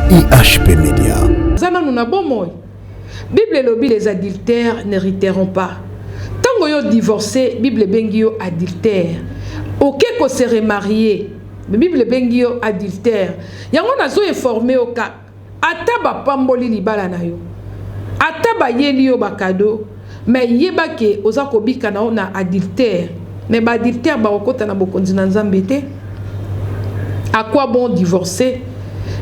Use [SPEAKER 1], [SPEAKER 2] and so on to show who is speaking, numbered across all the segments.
[SPEAKER 1] IHP Média.
[SPEAKER 2] Zana nous na bon moi. Bible lobby les adultères n'hériteront pas. Tant que yo divorcé, Bible bengi yo adultère. Ok ko se remarié, Bible bengi yo adultère. Yango nazo informé au cas. Ata ba pamboli libala na yo. Ata ba yeli yo bakado. Mais yeba ke oza ko bika na ona adultère. Mais ba adultère ba okota na bokonzi na Nzambe te. À quoi bon divorcer?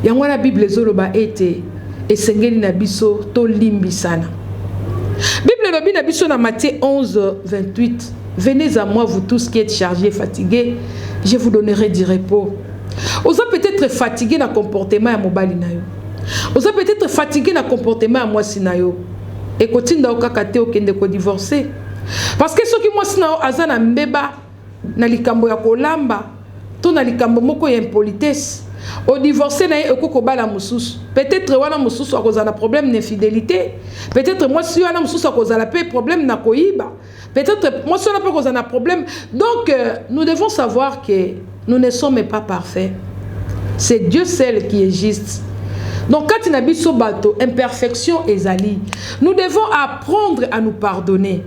[SPEAKER 2] Yango la Bible zoloba ete esengeli na biso to limbisana. Bible lobi na biso na Matthieu 11, 28. Venez à moi vous tous qui êtes chargés et fatigués, je vous donnerai du repos. Osa peut-être fatigué na comportement ya mobali na yo. Osa peut-être fatigué na comportement ya mwasi na yo. Et kotinda okakate okende ko divorcer. Parce que ceux qui mwasi na yo azana mbeba na likambo ya kolamba to na likambo moko ya impolitesse. Au divorcé na ekoko bala mususu. Peut-être wana mususu akozana problème d'infidélité. Peut-être moi si wana mususu akozala pe problème na koyiba. Peut-être moi si wana pa akozana problème. Donc nous devons savoir que nous ne sommes pas parfaits. C'est Dieu seul qui est juste. Donc quand il a biso bato imperfection ezali, nous devons apprendre à nous pardonner.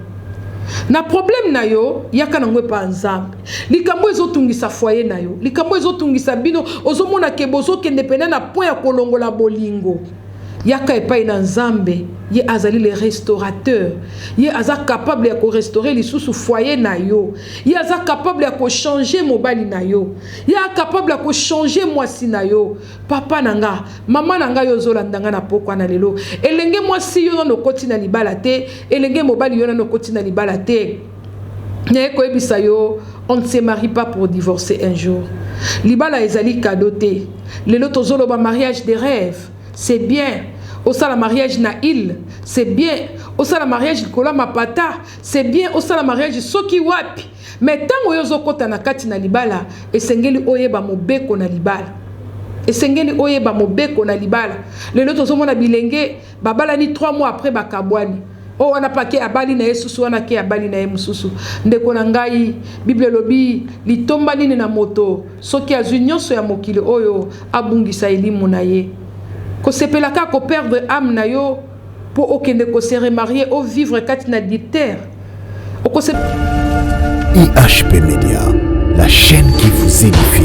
[SPEAKER 2] Na problème na yo yaka nangwe pa nzambe likambo ezotungisa foyer na yo likambo ezotungisa bino ozomona ke bozo kende pena na point ya kolongola bolingo yaka epai na nzambe ye azali le restaurateur ye aza capable ya ko restaurer lisusu foyer na yo ye aza capable ya ko changer mobali na yo ye aza capable ya ko changer mwasi na yo papa nanga mama nanga yo zolandanga na pokwa na lelo elenge mwasi yo no koti na libala te elenge mobali yo no koti na libala te ne ko ebisa yo on ne se marie pas pour divorcer un jour libala ezali cadeau te lelo tozoloba mariage des rêves. C'est bien. Au sala mariage na il, c'est bien. Au sala mariage kola mapata, c'est bien. Au sala mariage soki wapi. Mais tant oyozo kota na kati na libala, esengeli oyeba mobeko na libala. Esengeli oyeba mobeko na libala. Le loto zomona bilenge, babala ni 3 mois après bakabwani. Oh wana pake abali na Yesusu wana ke abali na Yesusu. Ndeko na ngai Bible lobi litomba nini na moto, soki azwi nyonso ya mokili oyo abungisa elimu na ye. Ko sepelaka ko perdre âme na yo pour okende ko se remarier au vivre kati na adultère.
[SPEAKER 1] IHP Média, la chaîne qui vous édifie.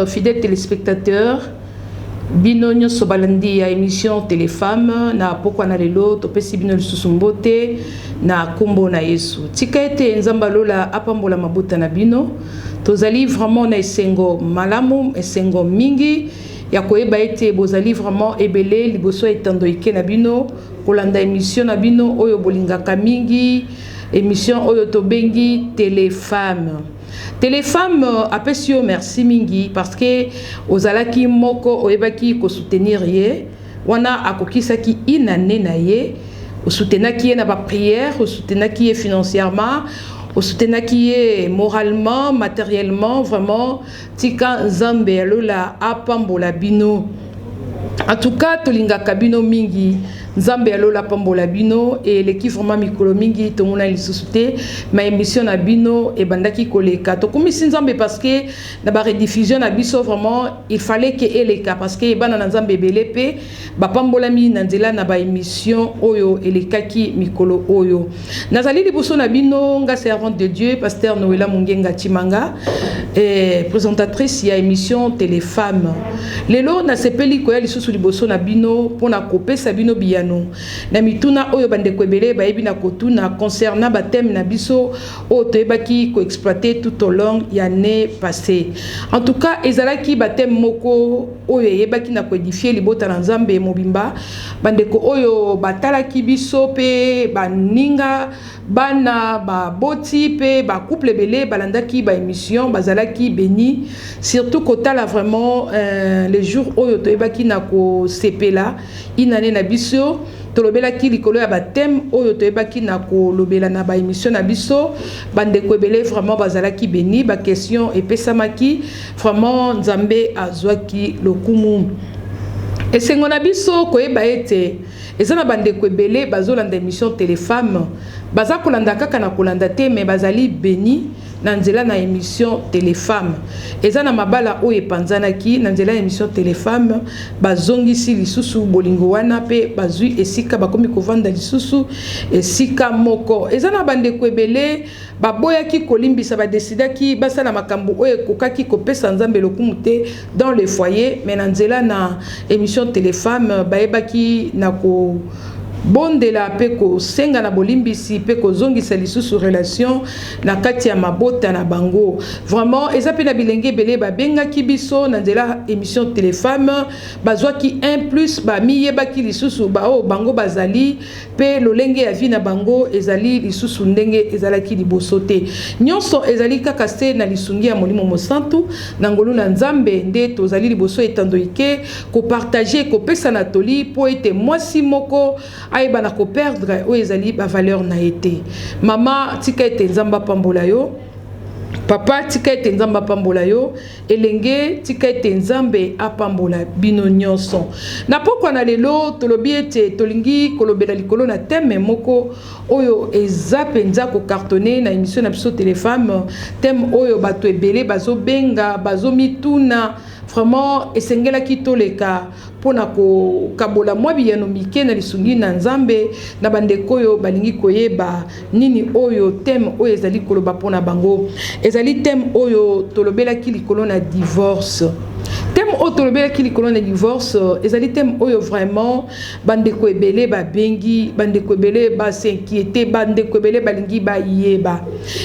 [SPEAKER 2] Fidèles téléspectateurs, bino nyonso balandi ya émission Téléfemme na pokwa na lelo topesi bino lisusu mbote na kombo na Yesu tika ete nzamba lola apambola mabuta na bino tozali vraiment na esengo malamu esengo mingi ya koyeba ete bozali vraiment ebele liboso etando ike na bino kolanda émission na bino oyo bolingaka mingi émission oyo tobengi Téléfemme. Téléfemme apesi yo merci mingi parce que ozalaki moko oyebaki ko soutenir ye wana akokisaki inane na ye osoutenaki ye na ba prière osoutenaki ye financièrement osoutenaki ye moralement matériellement vraiment tika nzambe alola apambola bino en tout cas tolingaka bino mingi Nzambe alola pambola bino et l'équipe vraiment mikolo mingi to mona lisusu te ma émission na bino et bandaki koleka to komisi Nzambe parce que na ba rediffusion na biso vraiment il fallait que eleka parce que bana na Nzambe belepe ba pambola mi na nzela na ba émission oyo elekaki mikolo oyo nazali liboso na bino nga servante de Dieu pasteur Noela Mungenga Chimanga et présentatrice ya émission Téléfemme lelo na sepeli ko ya lisusu liboso na bino pona kopesa bino biya na mituna oyo bandeko ebele bayebi na kotuna concernant ba thème na biso o toyebaki ko exploiter tout au long ya année passée. En tout cas ezalaki ba thème moko oyo yebaki na ko édifier libota na Nzambe mobimba bandeko oyo batalaki biso pe baninga bana ba boti pe ba couple belé balandaki ba émission bazalaki béni surtout kotala vraiment les jours oyo toyebaki na ko sepela inane na biso tolobela ki likolo ya ba thème oyo toyebaki na ko lobela na ba émission na biso bandeko ebele vraiment bazalaki béni ba question epesamaki vraiment Nzambe azwaki lokumu. Et c'est ngona biso koyeba ete ezana bande ko ebele bazolanda émission Téléfemme baza kolanda kaka na kolanda te mais bazali béni na nzela na émission Téléfemme ezana mabala oyo epanzanaki na nzela émission Téléfemme bazongisi lisusu bolingo wana pe bazui esika bakomi kovanda lisusu esika moko ezana bande ko ebele baboyaki kolimbisa badesidaki basala makambo oyo kokaki kopesa nzambe lokumu te dans le foyer mais na nzela na émission Téléfemme baebaki na ko bondela pe ko senga na bolimbisi pe ko zongisa lisusu relation na kati ya mabota na bango vraiment eza pe na bilenge belé ba benga kibiso na nzela émission Téléfemme bazwaki 1+ ba miyebaki lisusu ba o bango bazali pe lolenge ya vie na bango ezali lisusu ndenge ezalaki liboso te nyonso ezali kaka se na lisungi ya molimo mosantu na ngolu na nzambe nde tozali liboso etandoike ko partager ko pesa na toli po ete mwasi moko ayeba na ko perdre o ezali ba valeur na été mama tika ete nzamba pambola yo papa tika ete nzamba pambola yo elenge tika ete nzambe apambola bino nyonso na pokwa na lelo tolobi ete tolingi kolobela likolo na thème moko oyo eza penza ko cartonner na émission na biso Téléfemme thème oyo bato ebele bazo benga bazo mituna vraiment esengela kitoleka pona ko kabola mwa biyano mike na lisungi na nzambe na bandeko oyo balingi koyeba nini oyo thème oyo ezali koloba pona bango ezali thème oyo tolobelaki likolo na divorce thème oyo tolobelaki likolo na divorce ezali thème oyo vraiment bandeko ebele babengi bandeko ebele basinquiété bandeko ebele balingi bayeba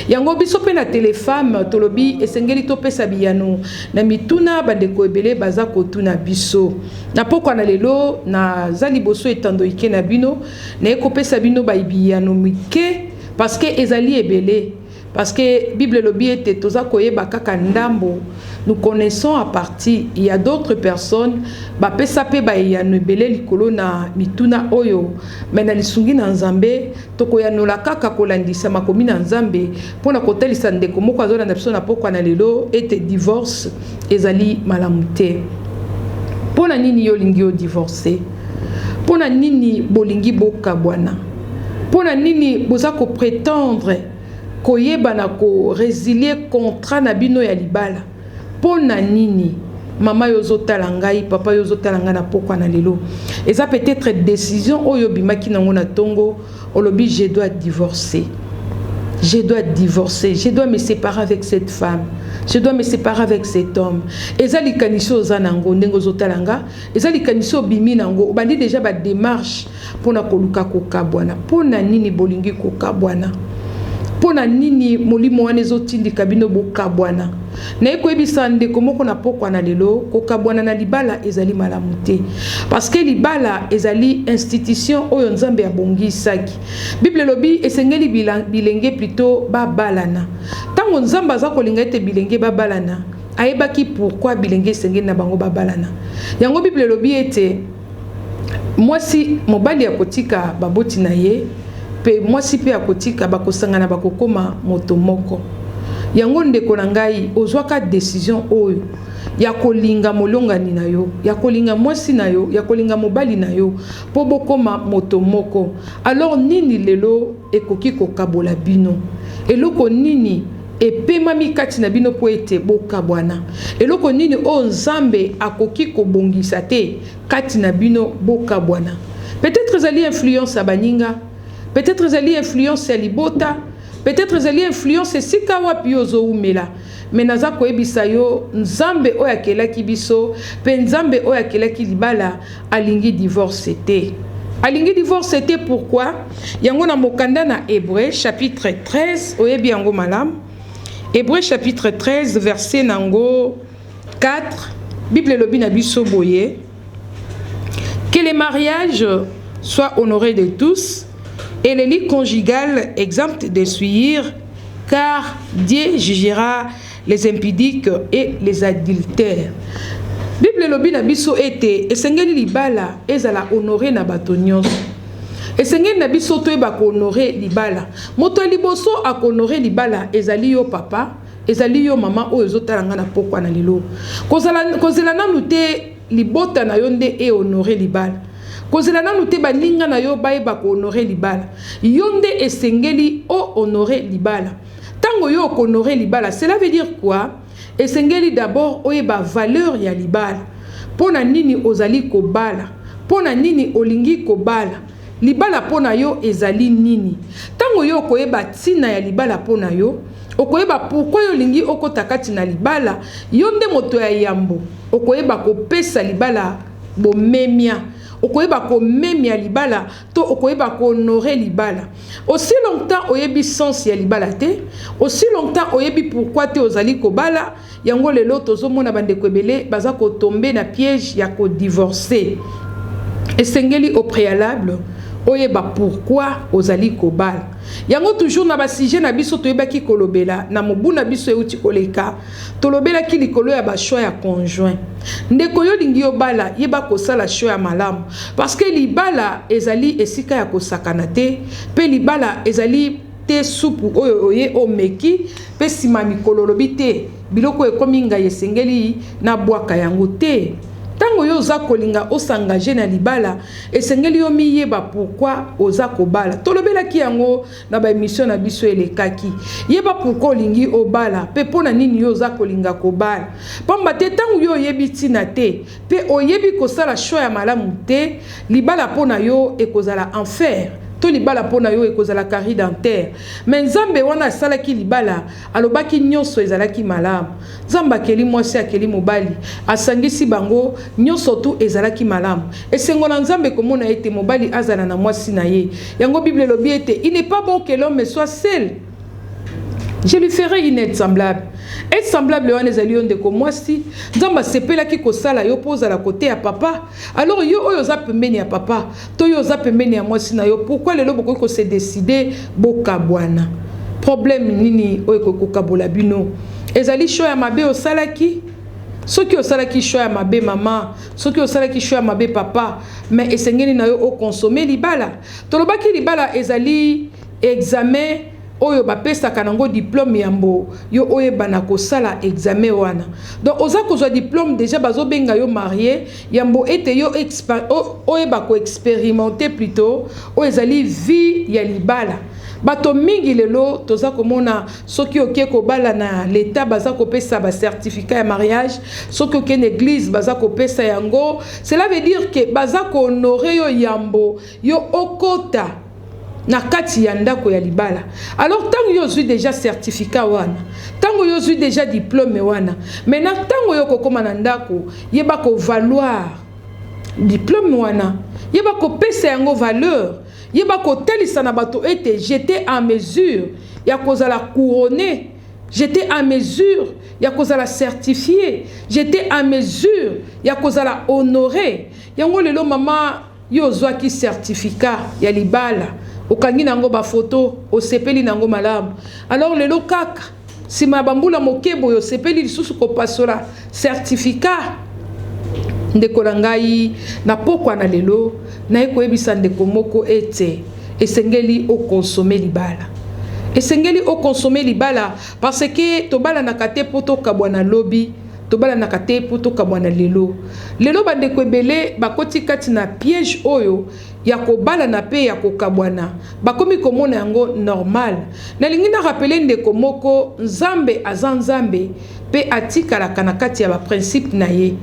[SPEAKER 2] yango biso pe na Téléfemme tolobi esengeli topesa biyano na mituna bandeko ebele baza kotuna biso na pokwa na lelo na zali boso etandoike na bino na ekopesa bino bayibiyano mike parce que ezali ebele parce que Bible lobi ete toza koyeba kaka ndambo nous connaissons à partir il y a d'autres personnes ba pesa pe ba yano ebele likolo na mituna oyo mais na lisungi na nzambe tokoyanola kaka kolandisa makomi na nzambe pona kotelisa ndeko moko azolanda biso na pokwa na lelo ete divorce ezali malamu te pona nini yo lingi yo divorcer pona nini bolingi bokabwana pona nini boza ko prétendre koyeba na ko résilier contrat na bino ya libala pona nini mama yozo talangai papa yozo talanga na pokwa na lelo eza peut-être décision oyo bimaki nango na tongo olobi je dois divorcer je dois me séparer avec cette femme je dois me séparer avec cet homme ezali kaniso zanango ndengo zotalanga ezali kaniso bimi nango bandi déjà ba démarche pona koluka kokabwana pona nini bolingi kokabwana pona nini molimo wana ezotindika bino bokabwana na ekoyebisa ndeko moko na pokwa na lelo kokabwana na libala ezali malamu te parce que libala ezali institution oyo nzambe abongisaki Bible lobi esengeli bilenge plutôt babalana tango nzambe aza kolinga ete bilenge babalana ayebaki pourquoi bilenge esengeli na bango babalana yango Bible lobi ete mwasi mobali ya kotika baboti na ye pe mwasi pe akotika bakosangana bakokoma moto moko yango ndeko na ngai ozwaka décision oyo ya kolinga molongani na yo ya kolinga mwasi na yo ya kolinga mobali na yo po bokoma moto moko alors nini lelo ekoki kokabola bino eloko nini epemami kati na bino po ete bokabwana eloko nini o nzambe akoki kobongisa te kati na bino bokabwana peut-être ezali influence ya baninga peut-être ezali influence ya libota peut-être ezali influence esika wapi ozo umela mais naza koyebisa yo nzambe oyo akelaki biso pe nzambe oyo akelaki libala alingi divorce te alingi divorce te pourquoi yango na mokanda na Hébreu chapitre 13 oyebi yango malamu Hébreu chapitre 13 verset nango 4 Bible lobi na biso boye que les mariages soient honorés de tous et les lits conjugales exemptes de suivre, car Dieu jugera les impudiques et les adultères. Bible lobi na biso ete esengeli libala ezala honoré na bato nyonso. Esengeli na biso to eba ko honoré libala. Moto liboso a honoré libala ezali yo papa, ezali yo mama oyo ezotalanga na pokwa na lelo. Kozela nanu te libota na yo nde e honorer libala. Kozela nanu te baninga na yo bayeba ko honorer libala. Yo nde esengeli o honorer libala. Tango yo ko honorer libala, cela veut dire quoi? Esengeli d'abord oyeba valeur ya libala. Pona nini ozali ko bala? Pona nini olingi ko bala? Libala pona yo ezali nini? Tango yo koyeba tina ya libala pona yo, okoyeba pourquoi yo lingi okotakati na libala, yo nde moto ya yambo, okoyeba kopesa libala bomemia, okoyeba ko memia libala, to okoyeba ko honorer libala. Aussi longtemps oyebi sens ya libala te, aussi longtemps oyebi pourquoi te ozali ko bala, yango lelo tozomona bandeko ebele baza ko tomber na piège ya ko divorcer. Esengeli au préalable oyeba pourquoi ozali kobala. Yango toujours na ba sujet na biso toyeba ki kolobela na mobu na biso euti koleka tolobela ki likolo ya ba choix ya conjoint. Ndeko yo lingi yo bala yeba kosala choix ya malamu parce que libala ezali esika ya kosakana te pe libala ezali te supu oyo oye omeki pe sima mikolo lobi te biloko ekomi ngai esengeli na bwaka yango te. Tango yo oza kolinga osangage na libala esengeli yo miyeba pourquoi oza kobala. Tolobelaki yango na ba émission na biso elekaki. Yeba pourquoi olingi obala pe pona nini yo oza kolinga kobala. Pamba te tango yo oyebi tina te pe oyebi kosala choix ya malamu te, libala pona yo ekozala enfer. To libala pona yo ekozala carie dentaire. Mais Nzambe wana asalaki libala alobaki nyonso ezalaki malamu. Nzamba keli mwasi akeli mobali asangisi bango nyonso tu ezalaki malamu. Esengo na Nzambe komona ete mobali azala na mwasi na ye. Yango Bible lobi ete il n'est pas bon que l'homme soit seul. Je lui ferai une aide semblable. Aide semblable wana ezali onde ko mwasi Nzamba sepela ki kosala yo poza la côté ya papa. Alors yo oyo za pembeni ya papa, to yo za pembeni ya mwasi na yo. Pourquoi lelo boko ko se décider boka bwana? Problème nini oyo ko kabola bino? Ezali choix ya mabe osalaki. Soki osalaki choix ya mabe maman, soki osalaki choix ya mabe papa, mais esengeli na yo o consommer libala. Tolobaki libala ezali examen oyo bapesa kanango diplôme yambo yo oye banako sala examen wana. Donc oza kozwa diplôme déjà bazo benga yo marié yambo ete yo oye bako expérimenter plutôt o ezali vie ya libala. Bato mingi lelo toza komona soki okie ko bala na l'état baza ko pesa ba certificat ya mariage, soki okie na église baza ko pesa yango. Cela veut dire que baza ko honorer yo yambo yo okota na kati ya ndako ya libala. Alors tango yo zui déjà certificat wana, tango yo zui déjà diplôme wana, maintenant tango yo kokoma na ndako yeba ko valoir diplôme wana, yeba ko pesa yango valeur, yeba ko telisa na bato ete j'étais en mesure ya kozala couronné, j'étais en mesure ya kozala certifié, j'étais en mesure ya kozala honoré. Yango lelo mama yo zwaki certificat ya libala okangi nango ba photo osepeli nango malamu. Alors lelo kaka sima bambula mokebo yo sepeli lisusu ko pasola certificat ndeko ngai na pokwa na lelo na ekoyebisa ndeko moko ete esengeli o consommer libala. Esengeli o consommer libala parce que tobala na kate poto kabwana lobi, tobala na kate poto kabwana lelo. Lelo bandeko ebele bakoti kati na piège oyo ya kobala na pe ya kokabwana bakomi komona yango normal. Nalingi na rappeler ndeko moko Nzambe aza Nzambe pe atikalaka na kati ya ba principe na ye.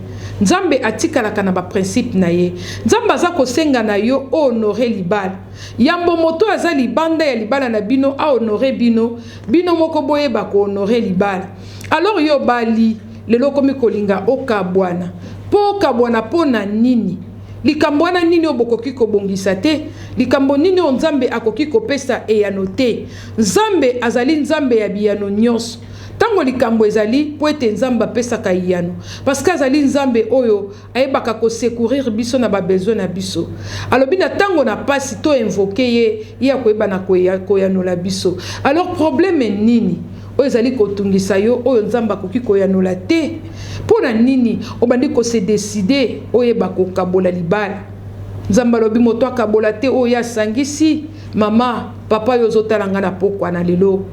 [SPEAKER 2] Nzambe atikalaka na ba principe na ye. Nzambe aza kosenga na yo honorer libala. Yambo moto aza libanda ya libala na bino a honorer bino, bino moko boye ba ko honorer libala. Alors yo bali lelo komi kolinga okabwana. Po kabwana pona nini? Likambo wana nini obokoki kobongisa te? Likambo nini Nzambe akoki kopesa eyano te? Nzambe azali Nzambe ya biyano nyonso. Tango likambo ezali po ete Nzambe apesaka yano parce que azali Nzambe oyo ayebaka ko secourir biso na ba besoin na biso. Alobi na tango na pasi to invoquer ye ya koyeba na koyano la biso. Alors problème nini? Oyo ezali kotungisa yo oyo Nzambe akoki koyanola te. Pona nini obandi ko se décider oyeba ko kabola libala? Nzambe alobi moto akabola te oyo asangisi mama papa yo zotalanga na pokwa na lelo.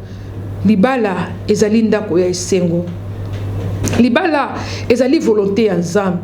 [SPEAKER 2] Libala ezali ndako ya esengo. Libala ezali volonté ya Nzambe.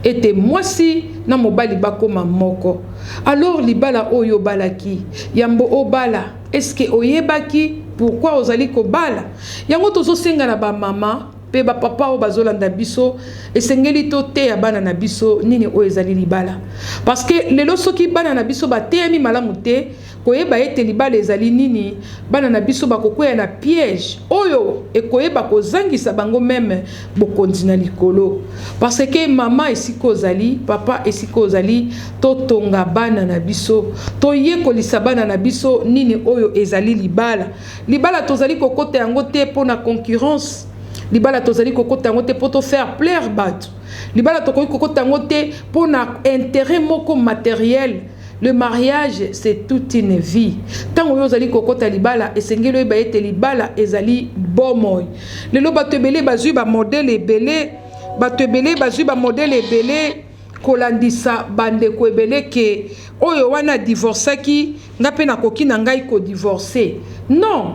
[SPEAKER 2] ete mwasi na mobali bakoma moko. Alors libala oyo balaki yambo obala, est-ce que oyebaki pourquoi ozali ko bala? Yango tozo senga na ba mama pe ba papa o bazolanda biso esengeli to te ya bana na biso nini o ezali libala, parce que lelo soki bana na biso ba temi malamu te koyeba ete libala ezali nini, bana na biso bakokwea na piège oyo ekoyeba kozangisa bango meme bokonzi na likolo, parce que mama esiko ozali, papa esiko ozali, totonga bana na biso, toyekolisa bana na biso nini oyo ezali libala. Libala tozali kokota yango te pona concurrence, libala tozali kokota yango te poto faire plaire bato, libala tokoki kokota yango te pona intérêt moko matériel. Le mariage, c'est toute une vie. Tant que vous allez kokota libala, et sengelo eba ete libala ezali bomoy. Lelo batebele bazu ba modèle ebele, batebele bazu ba modèle ebele, kolandisa bande ko ebele ke oyo wana divorcaki, ngape na koki na ngai ko divorcer. Non,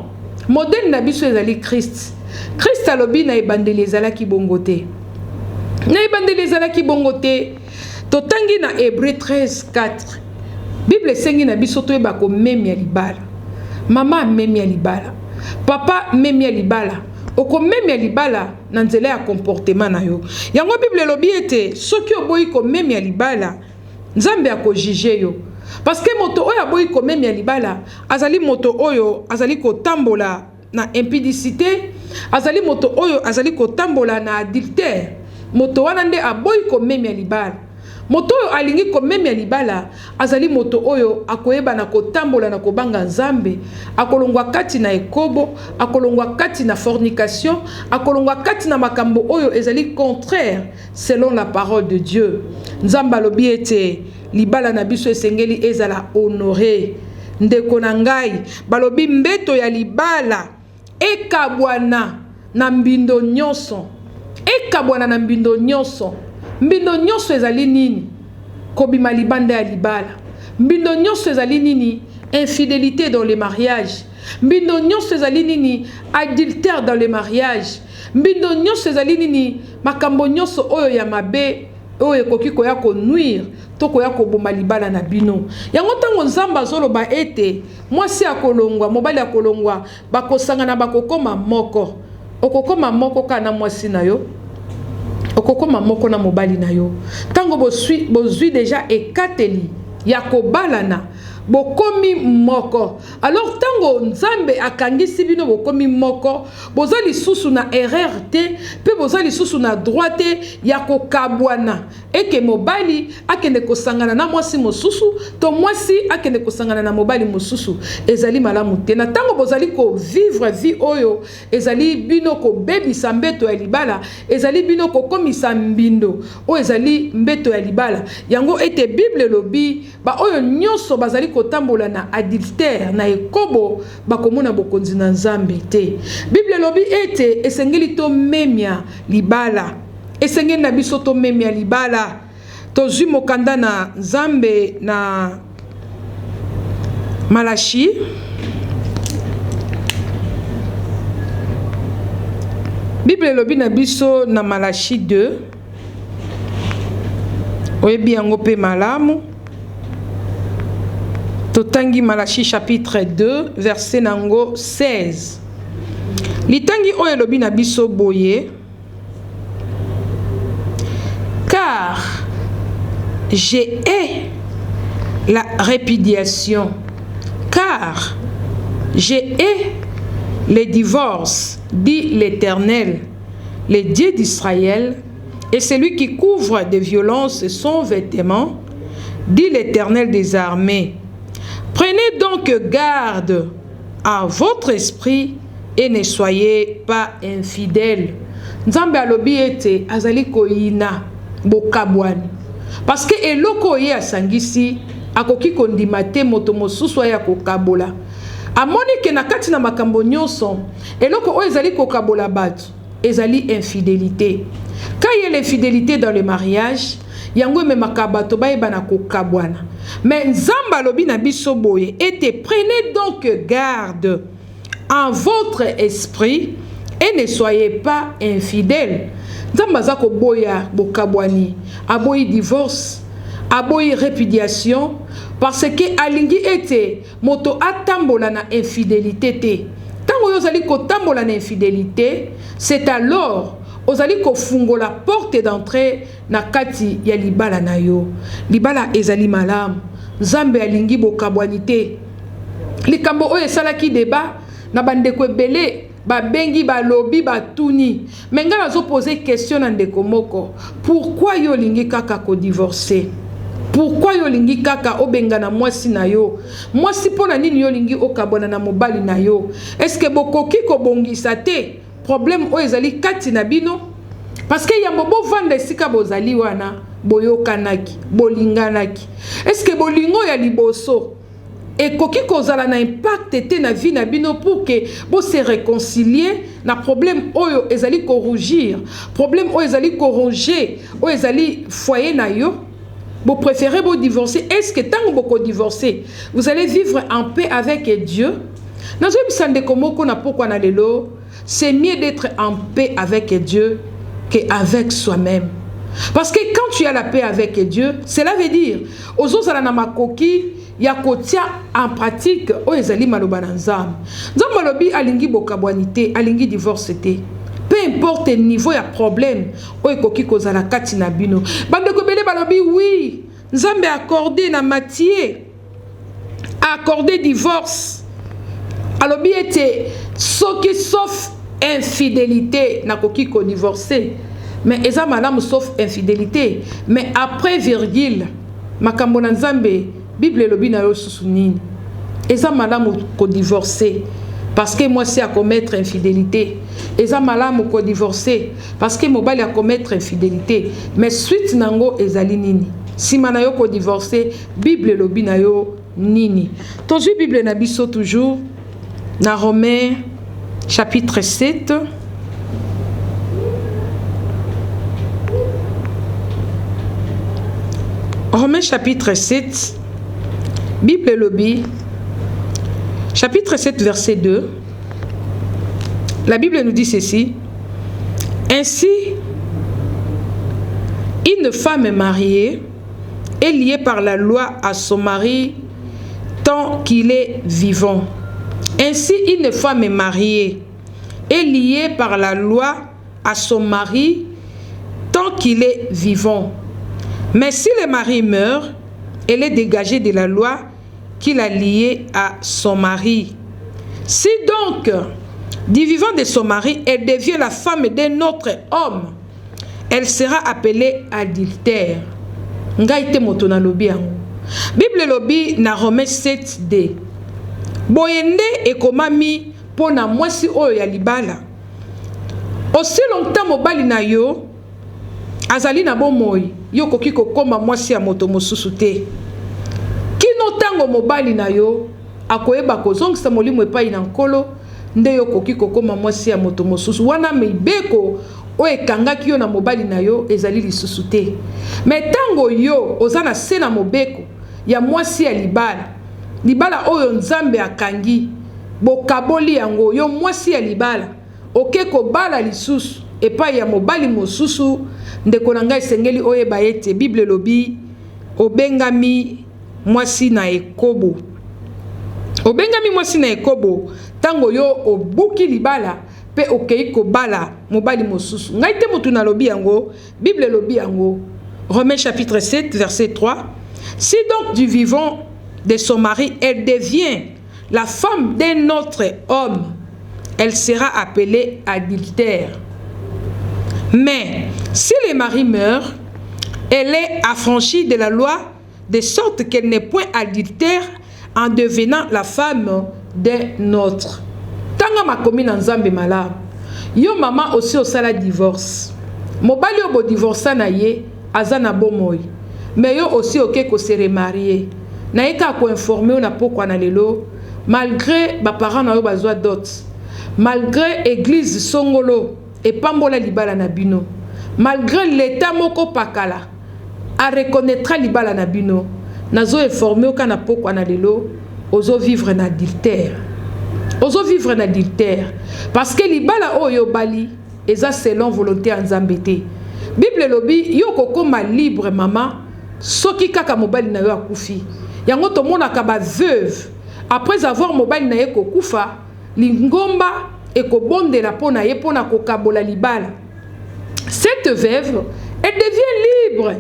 [SPEAKER 2] modèle na biso ezali Christ. Christ alobi na ebandeli ezalaki bongote. Na ebandeli ezalaki bongote. Totangi na Hébreu 13:4. Bible sengi na biso toyeba ko memi ya libala. Mama memi ya libala. Papa memi ya libala. Oko memi ya libala na nzela ya comportement na yo. Yango Bible lobi ete soki oboyi ko memi ya libala, Nzambe ako juger yo. Parce que moto oyo aboyi ko memi ya libala, azali moto oyo azali ko tambola na impudicité, azali moto oyo azali ko tambola na adultère. Moto wana nde aboyi ko memi ya libala. Moto oyo alingi ko memi ya libala, azali moto oyo akoyeba na kotambola na kobanga Nzambe, akolongwa kati na ekobo, akolongwa kati na fornication, akolongwa kati na makambo oyo ezali contraire selon la parole de Dieu. Nzambe alobi ete libala na biso esengeli ezala honoré. Ndeko na ngai balobi mbeto ya libala ekabwana na mbindo nyonso, ekabwana na mbindo nyonso. Mbindo nyonso ezali nini? Kobima libanda ya libala. Mbindo nyonso ezali nini? Infidélité dans le mariage. Mbindo nyonso ezali nini? Adultère dans le mariage. Mbindo nyonso ezali nini? Makambo nyonso oyo ya mabe oyo ekoki koya ko nuire to koya ko boma libala na bino. Yango tango Nzamba azoloba ete mwasi akolongwa, mobali akolongwa, bakosangana bakokoma moko. Okokoma moko kana mwasi na yo. Okokoma moko na mobali na yo. Tango bozwi déjà ekateli ya kobalana, bokomi moko. Alors tango Nzambe akangisi bino bokomi moko, bozali susu na erreur te, pe bozali susu na droit te ya kokabwana. Eke mobali akende kosangana na mwasi mosusu, to mwasi akende kosangana na mobali mosusu. Ezali malamu te. Na tango bozali ko vivre vie oyo, ezali bino ko bebisa mbeto ya libala, ezali bino ko komisa mbindo, o ezali mbeto ya libala. Yango ete Bible lobi, ba oyo nyonso bazali kotambola na adultère na ekobo bakomona bokonzi na Nzambe te. Bible lobi ete esengeli to memia libala. Esengeli na biso to memia libala. Tozwi mokanda na Nzambe na Malachi. Bible lobi na biso na Malachi 2. Oyebi yango pe malamu. Totangi Malachi chapitre 2 verset nango 16. Litangi oyo lobi na biso boye. Car j'ai la répudiation. Car j'ai les divorces, dit l'Éternel, le Dieu d'Israël, et celui qui couvre de violence son vêtement, dit l'Éternel des armées. Prenez donc garde à votre esprit et ne soyez pas infidèles. Nzambe alobi ete azali koyina bokabwani. Parce que eloko ye asangisi akoki kondima te moto mosusu ya kokabola. Amoni ke na kati na makambo nyonso eloko oyo ezali kokabola bato ezali infidélité. Quand il y a l'infidélité dans le mariage, yango memaka bato bayeba na kokabwana. Mais Nzamba lobi na biso boye ete prenez donc garde en votre esprit et ne soyez pas infidèles. nzambe aza koboya bokabwani, aboyi divorce, aboyi répudiation, parce que alingi ete moto atambola na infidélité te. Tango yo zali kotambola na infidélité, c'est alors ozali kofungola porte d'entrée na kati ya libala na yo. Libala ezali malamu, nzambe alingi bokabwani te. Likambo oyo esalaki débat na bandeko ebele babengi balobi batuni, mais nga nazo poser question na ndeko moko, pourquoi yo lingi kaka ko divorcer? Pourquoi yo lingi kaka obenga na mwasi na yo? Mwasi pona nini yo lingi okabona na mobali na yo? Est-ce que bokoki ko bongisa te problème o ezali kati na bino? Parce que yambo bo vanda esika bozali wana boyokanaki, bolinganaki. Est-ce que bolingo ya liboso et koki kozala na impact te na vie na bino pour que bo se réconcilier na problème oyo ezali ko rougir, problème oyo ezali ko ronger, oyo ezali foyer na yo? Vous préférez vous divorcer? Est-ce que tant que vous divorcez, vous allez vivre en paix avec Dieu? C'est mieux d'être en paix avec Dieu qu'avec soi-même. Parce que quand tu as la paix avec Dieu, cela veut dire, aux autres il y a kotia en pratique, ezali maloba na nzambe. Nzambe alobi alingi bokabwanite, alingi divorcete. Peu importe le niveau, il y a problème. Oikoki kozala kati na bino. Bandeko bele balobi oui, nzambe accordé na matié, accordé divorce. Alobi était soki sauf infidélité na koki ko divorcer. Mais eza madame sauf infidélité. Mais après virgule, makambo na nzambe, Bible lobi na yo susunini. Eza madame ko divorcer. Parce que moi c'est à commettre infidélité. Eza malamu ko divorcer parce que mobali a commettre infidélité. Mais suite nango ezali nini? Si manayo ko divorcer, Bible lobi na yo nini? Toujours Bible na biso toujours na Romains chapitre 7. Romains chapitre 7. Bible lobi chapitre 7, verset 2, la Bible nous dit ceci. Ainsi, une femme mariée est liée par la loi à son mari tant qu'il est vivant. Ainsi, une femme mariée est liée par la loi à son mari tant qu'il est vivant. Mais si le mari meurt, elle est dégagée de la loi qu'il a lié à son mari. Si donc, du vivant de son mari, elle devient la femme d'un autre homme, elle sera appelée adultère. Ngaite motona lobi yango. Bible lobi na Romains 7d. Boyende ekomami pona mwasi oyo ya libala. Aussi longtemps mobali na yo azali na bomoi, yo koki kokoma mwasi ya moto mosusu te. Kino tango mobali na yo akoyeba kozongisa molimo epai na nkolo nde yo koki kokoma mwasi ya moto mosusu wana mibeko o ekangaki yo na mobali na yo ezali lisusu te. Mais tango yo ozana se na mobeko ya mwasi ya libala, libala oyo nzambe akangi bokaboli yango yo mwasi ya libala oke kobala lisusu epai ya mobali mosusu ndeko na ngai sengeli oyeba ete Bible lobi obengami mwasi na ekobo. Obengami mwasi na ekobo tango yo obuki libala pe okei kobala mobali mosusu. Ngai te mutu na lobi yango, Bible lobi yango. Romains chapitre 7 verset 3. Si donc du vivant de son mari elle devient la femme d'un autre homme, elle sera appelée adultère. Mais si le mari meurt, elle est affranchie de la loi de sorte qu'elle n'est point adultère en devenant la femme d'un autre. Tanga makomi na nzambe malamu. Yo mama aussi osala divorce. Mobali obo divorce na ye azana bomoi. Mais yo aussi oke ko se remarier. Na eka ko informer na pokwa na lelo malgré ba parents na yo bazwa dot. Malgré église songolo et pambola libala na bino. Malgré l'état moko pakala a reconnaîtra libala na bino. Nazo informer oka na pokwa na lelo ozo vivre na adultère. Ozo vivre na adultère parce que libala oyo bali eza selon volonté ya Nzambe te. Bible lobi yo kokoma libre mama soki kaka mobali na yo akufi. Yango tomonaka ba veuve après avoir mobali na ye kokufa lingomba ekobondela pona ye pona kokabola libala. Cette veuve elle devient libre.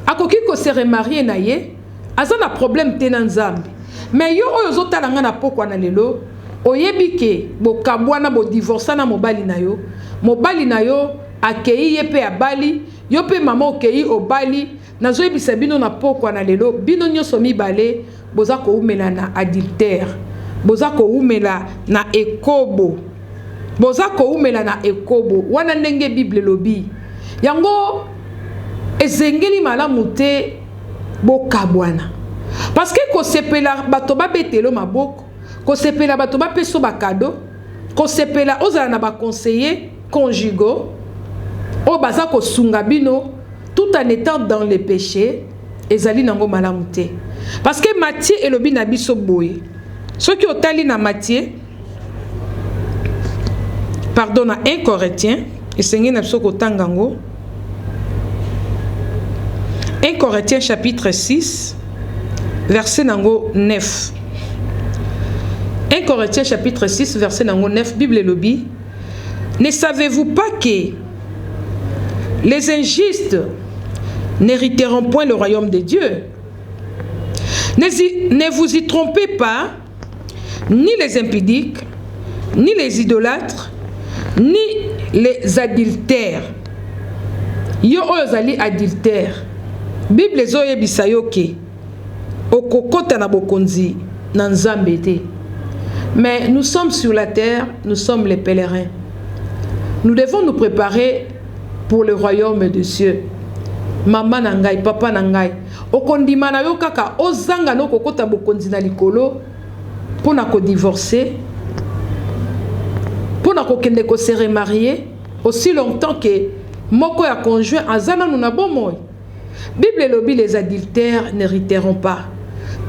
[SPEAKER 2] Akoki ko se remarier na ye azana problème te na Nzambe. Mais yo oyo zotalanga na pokwa na lelo oyebi ke bokabwana bo divorce na mobali na yo akei ye pe abali yo pe mama okei obali nazoyebisa bino na pokwa na lelo bino nyonso mibale boza ko umela na adultère, boza ko umela na ekobo, boza ko umela na ekobo wana ndenge Bible lobi. Yango ezengeli malamu te bokabwana parce que ko sepela bato babetelo maboko, ko sepela bato bapeso bakado, ko sepela ozala na ba conseiller conjugaux o baza ko sunga bino tout en étant dans les péchés ezali nango malamu te. Parce que Matthieu elobi na biso boye soki otali na Matthieu pardon na 1 Corinthiens esengi na biso kotanga ngo 1 Corinthiens chapitre 6 verset nango 9. 1 Corinthiens chapitre 6 verset nango 9 Bible lobi: ne savez-vous pas que les injustes n'hériteront point le royaume de Dieu? Ne vous y trompez pas, ni les impudiques, ni les idolâtres, ni les adultères. Yo ozali adultère. Bible zoye bisayoke. Okokota na bokonzi na Nzambe te. Mais nous sommes sur la terre, nous sommes les pèlerins. Nous devons nous préparer pour le royaume de Dieu. Maman nangai, papa nangai. Okondima na yo kaka ozanga no kokota bokonzi na likolo pona ko divorcer, pona ko kende ko se remarier aussi longtemps que moko ya conjoint azana nuna bomoy. Bible lobi les adultères n'hériteront pas.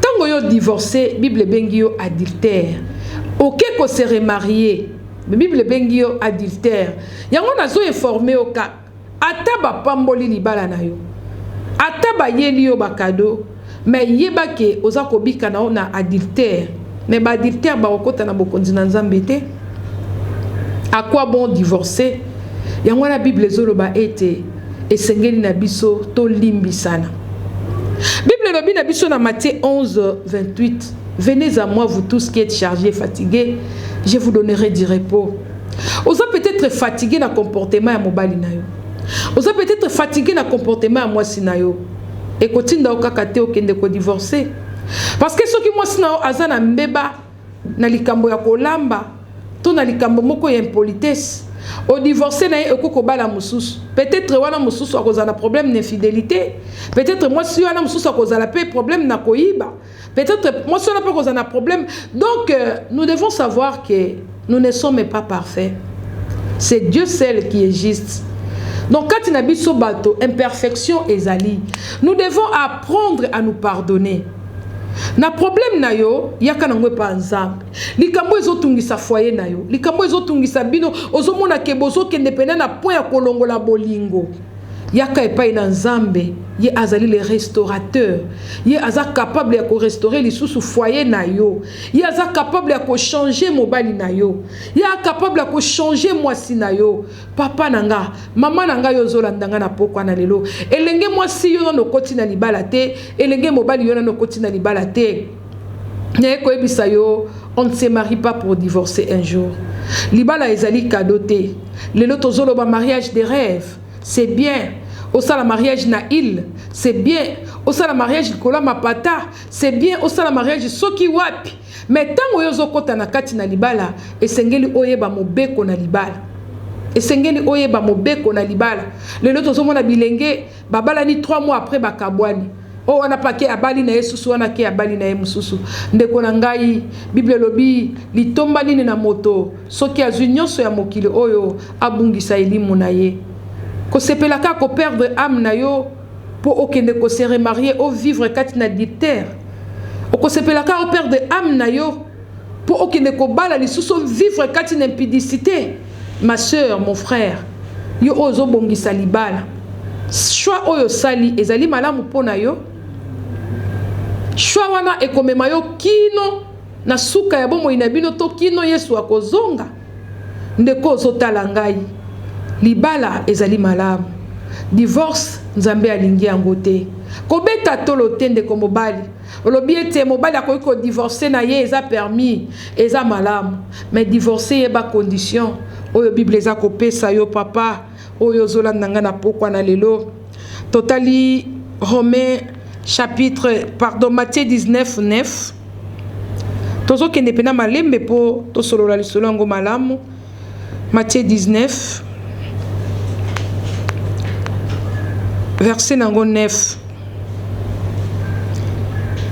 [SPEAKER 2] Tango yo divorcer, Bible bengi yo adultère. Ok ko se remarier, Bible bengi yo adultère. Yango nazo informé o ka ata ba pamboli libala na yo. Ata ba yeli yo bakado, mais yeba ke oza kobika na na adultère. Mais ba adultère ba okota na bokonzi na Nzambe te. À quoi bon divorcer? Yango la Bible zoloba ete esengeli na biso to limbisana. Bible lobi na biso na Matthieu 11 28. Venez à moi vous tous qui êtes chargés et fatigués, je vous donnerai du repos. Oza peut-être fatigué na comportement ya mobali na yo. Oza peut-être fatigué na comportement ya mwasi na yo. Et kotinda okaka te okende ko divorcer. Parce que soki mwasi na yo aza na mbeba na likambo ya kolamba to na likambo moko ya impolitesse, au divorcer na ye okoko bala mususu. Peut-être wana mususu akoza na problème d'infidélité. Peut-être mwasi wana mususu akoza la paix problème na koyiba. Peut-être moi cela pas qu'on a un problème. Donc nous devons savoir que nous ne sommes pas parfaits. C'est Dieu seul qui est juste. Donc quand il habite sur bateau, imperfection ezali. Nous devons apprendre à nous pardonner. Na problème na yo yaka nangwe pa nzambe. Likambo ezotungisa foyer na yo. Likambo ezotungisa bino ozomona ke bozo kende pena na point ya kolongola bolingo. Yaka epai na Nzambe, ye azali le restaurateur. Ye aza capable ya ko restaurer les sous foyer na yo. Ye aza capable ya ko changer mobali na yo. Ye aza capable ya ko changer mwasi na yo. Papa nanga, mama nanga yo zolandanga na pokwa na lelo. Elenge mwasi yo no koti na libala te, elenge mobali yo no koti na libala te. Nyeko ebisa yo, on ne se marie pas pour divorcer un jour. Libala ezali kadote. Lelo tozolo ba mariage des rêves. C'est bien. Au sala mariage na il, c'est bien. Au sala mariage kola mapata, c'est bien. Au sala mariage soki wapi. Mais tango yozo kota na kati na libala, esengeli oyeba mobeko na libala. Esengeli oyeba mobeko na libala. Lelo tozomona bilenge babala ni 3 mois après bakabwani. Oh wana pake abali na Yesu wana ke abali na Yemususu. Ndeko na ngai Bible lobi litomba nini na moto soki azwi nyonso ya mokili oyo abungisa elimu na ye. Ko sepelaka ko perdre âme na yo po okende ko se remarier au vivre kati na adultère. Ko sepelaka ko perdre âme na yo po okende ko bala lisusu vivre kati na impudicité. ma soeur, mon frère, yo ozo bongisa libala. Choix oyo sali ezali malamu pona yo. Choix wana ekomema yo kino na suka ya bomo inabino to kino Yesu akozonga. Ndeko ozotala ngai. Libala ezali malamu. Divorce nzambe alingi yango te. Kobeta tolo tende ko mobali. Olobi ete mobali akoki ko divorcer na ye eza permis, eza malamu. Mais divorcer yeba condition. Oyo Bible eza kopesa yo papa. Oyo zolanda nga na pokwa na lelo. Totali Romains chapitre, pardon, Matthieu 19, 9. Tozo kende pena malembe po to solola lisolo yango malamu. Matthieu 19 verset nango 9.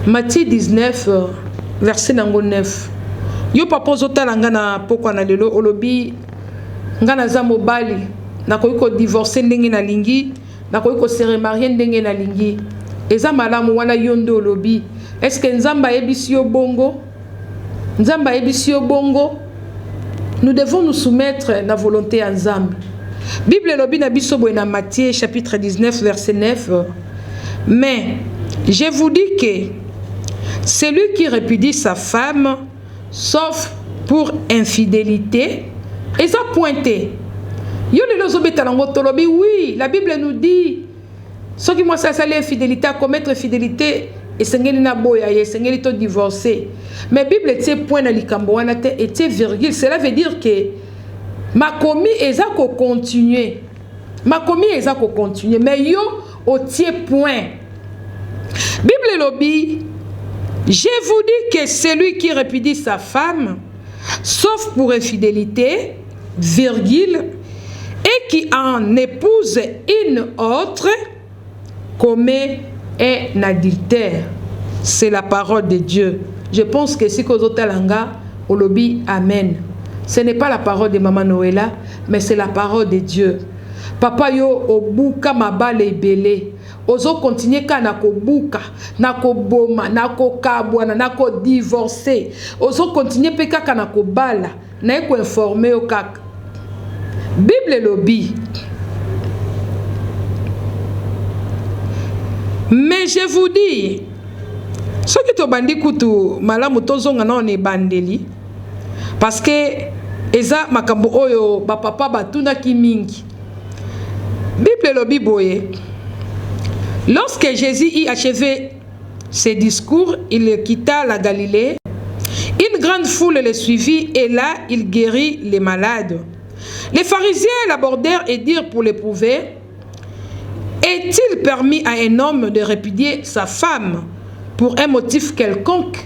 [SPEAKER 2] Matthieu 19 verset nango 9. Yo papa zotala nga na pokwa na lelo olobi nga na za mobali nakoki ko divorcer ndenge na lingi, nakoki ko se remarier ndenge na lingi. Eza malamu wana yondo olobi. Est-ce que nzamba yebisi yo bongo? Nzamba yebisi yo bongo? Nous devons nous soumettre à la volonté à Nzambe. Bible lobi na biso boye na Matthieu chapitre 19 verset 9. Mais je vous dis que celui qui répudie sa femme sauf pour infidélité et ça pointé. Yo le lozobeta nango tolobi oui, la Bible nous dit ceux qui moi ça l'infidélité à commettre infidélité et sengeli na boya ye sengeli to divorcer. Mais Bible était point na likambo wana te était virgule, cela veut dire que ma commis eza ko continuer. Ma commis eza ko continuer mais yo au tie point. Bible lobi je vous dis que celui qui répudie sa femme sauf pour infidélité virgule et qui en épouse une autre commet un adultère. C'est la parole de Dieu. Je pense que si Kozotalanga, Olobi, Amen. Ce n'est pas la parole de Maman Noëlla, mais c'est la parole de Dieu. Papa yo obuka mabale ebele. Ozo continuer ka nako buka, nako boma, nako kabwana, nako divorcer. Ozo continuer pe kaka nako bala, na eko informer yo kaka. Bible lobi. Mais je vous dis, ce qui te bandi kutu malamu tozonga na on bandeli, parce que eza makambo oyo ba papa batuna ki mingi. Bible lobi boye. Lorsque Jésus y achevé ses discours, il quitta la Galilée. Une grande foule le suivit et là il guérit les malades. Les pharisiens l'abordèrent et dirent pour l'éprouver: est-il permis à un homme de répudier sa femme pour un motif quelconque?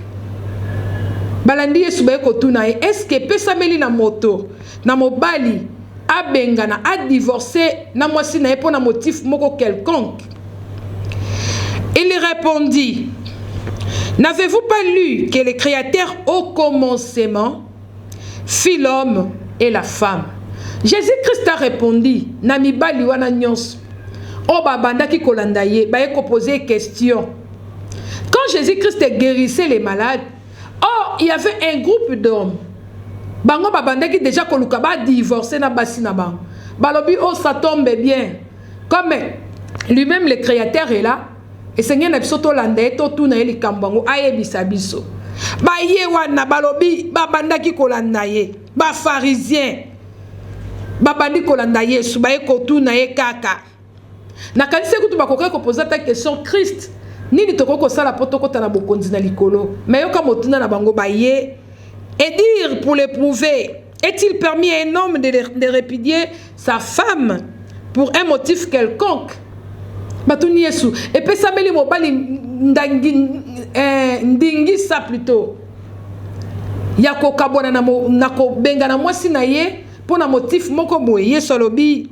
[SPEAKER 2] Balandi esubé kotuna, est-ce que pesameli na moto na mobali abengana a divorcé na mwasi na pour un motif moko quelconque? Il répondit: n'avez-vous pas lu que le Créateur au commencement fit l'homme et la femme? Jésus-Christ a répondu: Nami bali wana nyonso. Oh babanda ki kolanda ye, ba ko poser question. Quand Jésus-Christ guérissait les malades, oh, il y avait un groupe d'hommes. Bango babanda ki déjà koluka ba divorcer na basi na bang. Balobi oh ça tombe bien. Comme lui-même le Créateur est là, et Seigneur na biso to landa to tuna eli kambango ayebisa biso. Ba ye wana balobi babanda ki kolanda ye, ba pharisien. Babandi kolanda Yesu ba ekotuna ye kaka. Na kanisa kutu bakoka ko poser ta question Christ. Nini tokoko sala potoko ta na bokonzi na likolo. Mais yoka motuna na bango ba ye et dire pour l'éprouver: est-il permis à un homme de répudier sa femme pour un motif quelconque? Batuni Yesu et pe sabeli mobali ndingi sa plutôt. Yako kabona na ko benga na mwasi na ye pour un motif moko boye solobi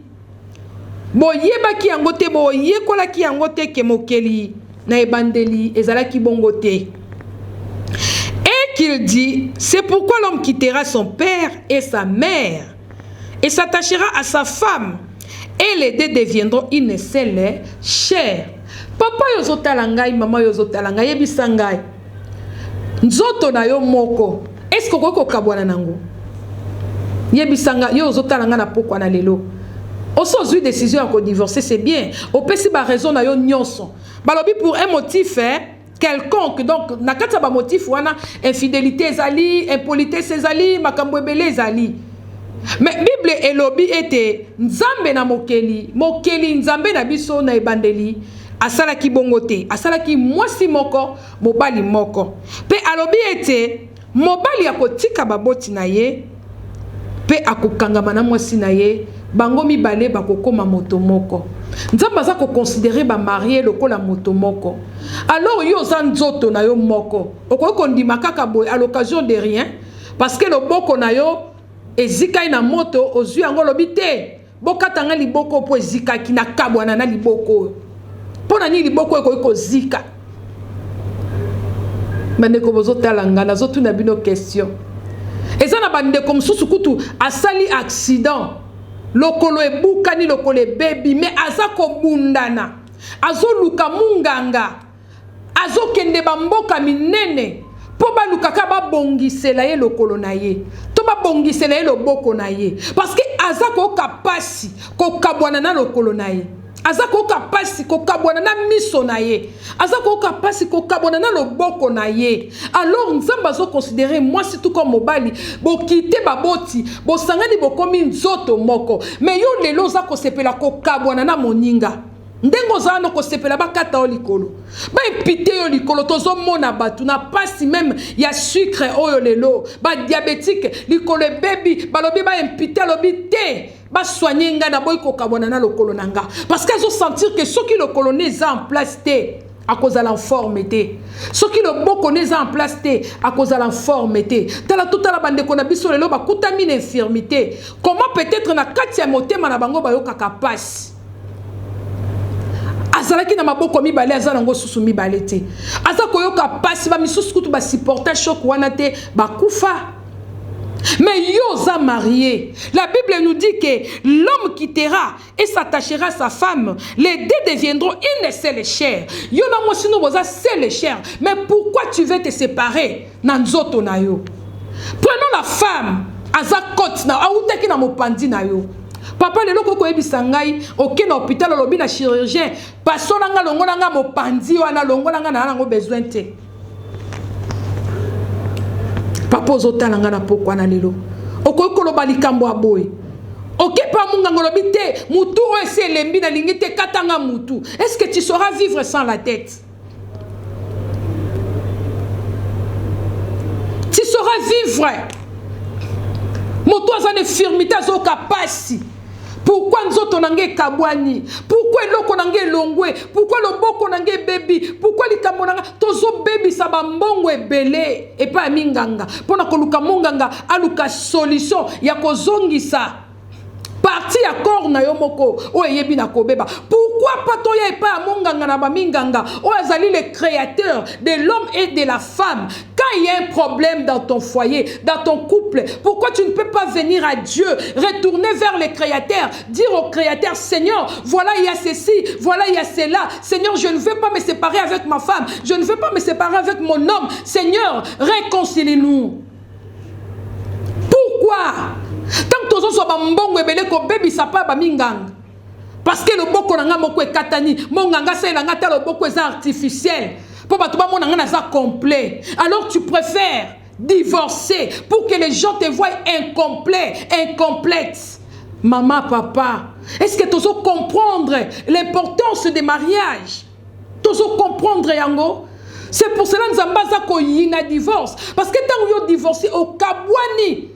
[SPEAKER 2] boye baki yangote boye kola ki yangote ke mokeli na ebandeli ezalaki bongote. Et qu'il dit: c'est pourquoi l'homme quittera son père et sa mère et s'attachera à sa femme et les deux deviendront une seule chair. Papa yozotala ngai, mama yozotala ngai, yebisa ngai nzoto na yo moko est-ce que koko kabwana nango? Yebisanga yo ozotala nga na pokwa na lelo. Oso une décision à divorcer, c'est bien. Au pesi ba raison na yo nyonso. Balobi pour un motif quelconque. Donc nakata ba motif wana infidélité ezali, impolitesse ezali, makambo ebele ezali. Mais Bible elobi ete nzambe na mokeli, mokeli nzambe na biso na ebandeli. Asala ki bongote, asala ki mwasi moko, mobali moko. Pe alobi ete mobali ya kotika baboti na ye, pe akokangama na mwasi na ye, bango mibale bakokoma moto moko. Nzamba za ko considérer ba marié lokola moto moko. Alors yo za nzoto na yo moko. Okoko ndima kaka boy à l'occasion de rien parce que le boko na yo ezika ina moto ozui yango lobite. Bokatanga liboko po ezika kina kabwana na liboko. Pona ni liboko eko zika. Bandeko bozo talanga na zotu na bino question. Eza na bandeko msusu kutu asali accident. Lokolo ebukani lokolo baby mais azako bundana. Azo luka munganga. Azo kende bamboka minene. Po ba luka ka ba bongisela ye lokolo na ye. To ba bongisela ye loboko na ye. Parce que azako kapasi ko kabwana na lokolo na ye. Azako kapasi ko kabwana na miso na ye. Azako kapasi ko kabwana na loboko na ye. Alors nzamba zo considérer moi c'est tout comme mobali bo kite baboti bo sangani bo komi nzoto moko. Mais yo lelo za ko sepela ko kabwana na moninga. Ndengo za no ko sepela ba kata o likolo. Ba epite yo likolo tozo mona batu na pasi même ya sucre oyo lelo. Ba diabétique likolo baby balobi ba epite lobi te. Ba soigner nga na boy ko kabona na lokolo nanga parce qu'elles ont sentir que ceux qui le colonise en place té à cause de l'informité ceux qui le bokonise en place té à cause de l'informité tala toute la bande ko na biso lelo ba kutamine infirmité comment peut-être na kati ya motema na bango ba yo kaka passe azalaki na maboko mibale azala ngo susu mibale te azako yo ka passe ba misusu kutu ba supporter choc wana te ba kufa. Mais Yosa marié, la Bible nous dit que l'homme quittera et s'attachera à sa femme. Les deux deviendront une seule chair. Yona mo sino boza seule chair. Mais pourquoi tu veux te séparer? Nanzoto na yo. Prenons la femme. Azakot na autaki na mopandi na yo. Papa lelo koko ebisa ngai oke na hôpital lobi na chirurgien. Pasola nga longola nga mopandi wana longola nga na nango besoin te. Papa ozotala nga na pokwa na lelo. Okoki koloba likambo aboy. Oke pa munga ngolobi te mutu o ese lembi na lingi te katanga mutu. Est-ce que tu sauras vivre sans la tête? Tu sauras vivre. Moto azane infirmité azoka pasi. Pourquoi nzoto nange kabwani? Pourquoi eloko nange longwe? Pourquoi loboko nange baby? Pourquoi likambo nanga tozo baby saba mbongo ebele et pas minganga? Pona koluka munganga aluka solution ya kozongisa parti ya corps na yo moko o yebi na kobeba. Pourquoi pas toya et pas munganga na ba minganga? O azali le créateur de l'homme et de la femme. Quand il y a un problème dans ton foyer, dans ton couple, pourquoi tu ne peux pas venir à Dieu, retourner vers le Créateur, dire au Créateur, Seigneur, voilà il y a ceci, voilà il y a cela. Seigneur, je ne veux pas me séparer avec ma femme, je ne veux pas me séparer avec mon homme. Seigneur, réconcilie-nous. Pourquoi? Tant que tu as mbongo ebele ko baby sapa ba minganga. Parce que le boko nanga moko e katani, monganga se nanga ta le boko est artificiel. Pour ba tuba monanga na za complet. Alors tu préfères divorcer pour que les gens te voient incomplet, incomplète. Maman, papa, est-ce que tu os comprendre l'importance des mariages? Tu os comprendre yango? C'est pour cela que nous avons un divorce. Parce que quand vous divorcez au kabwani,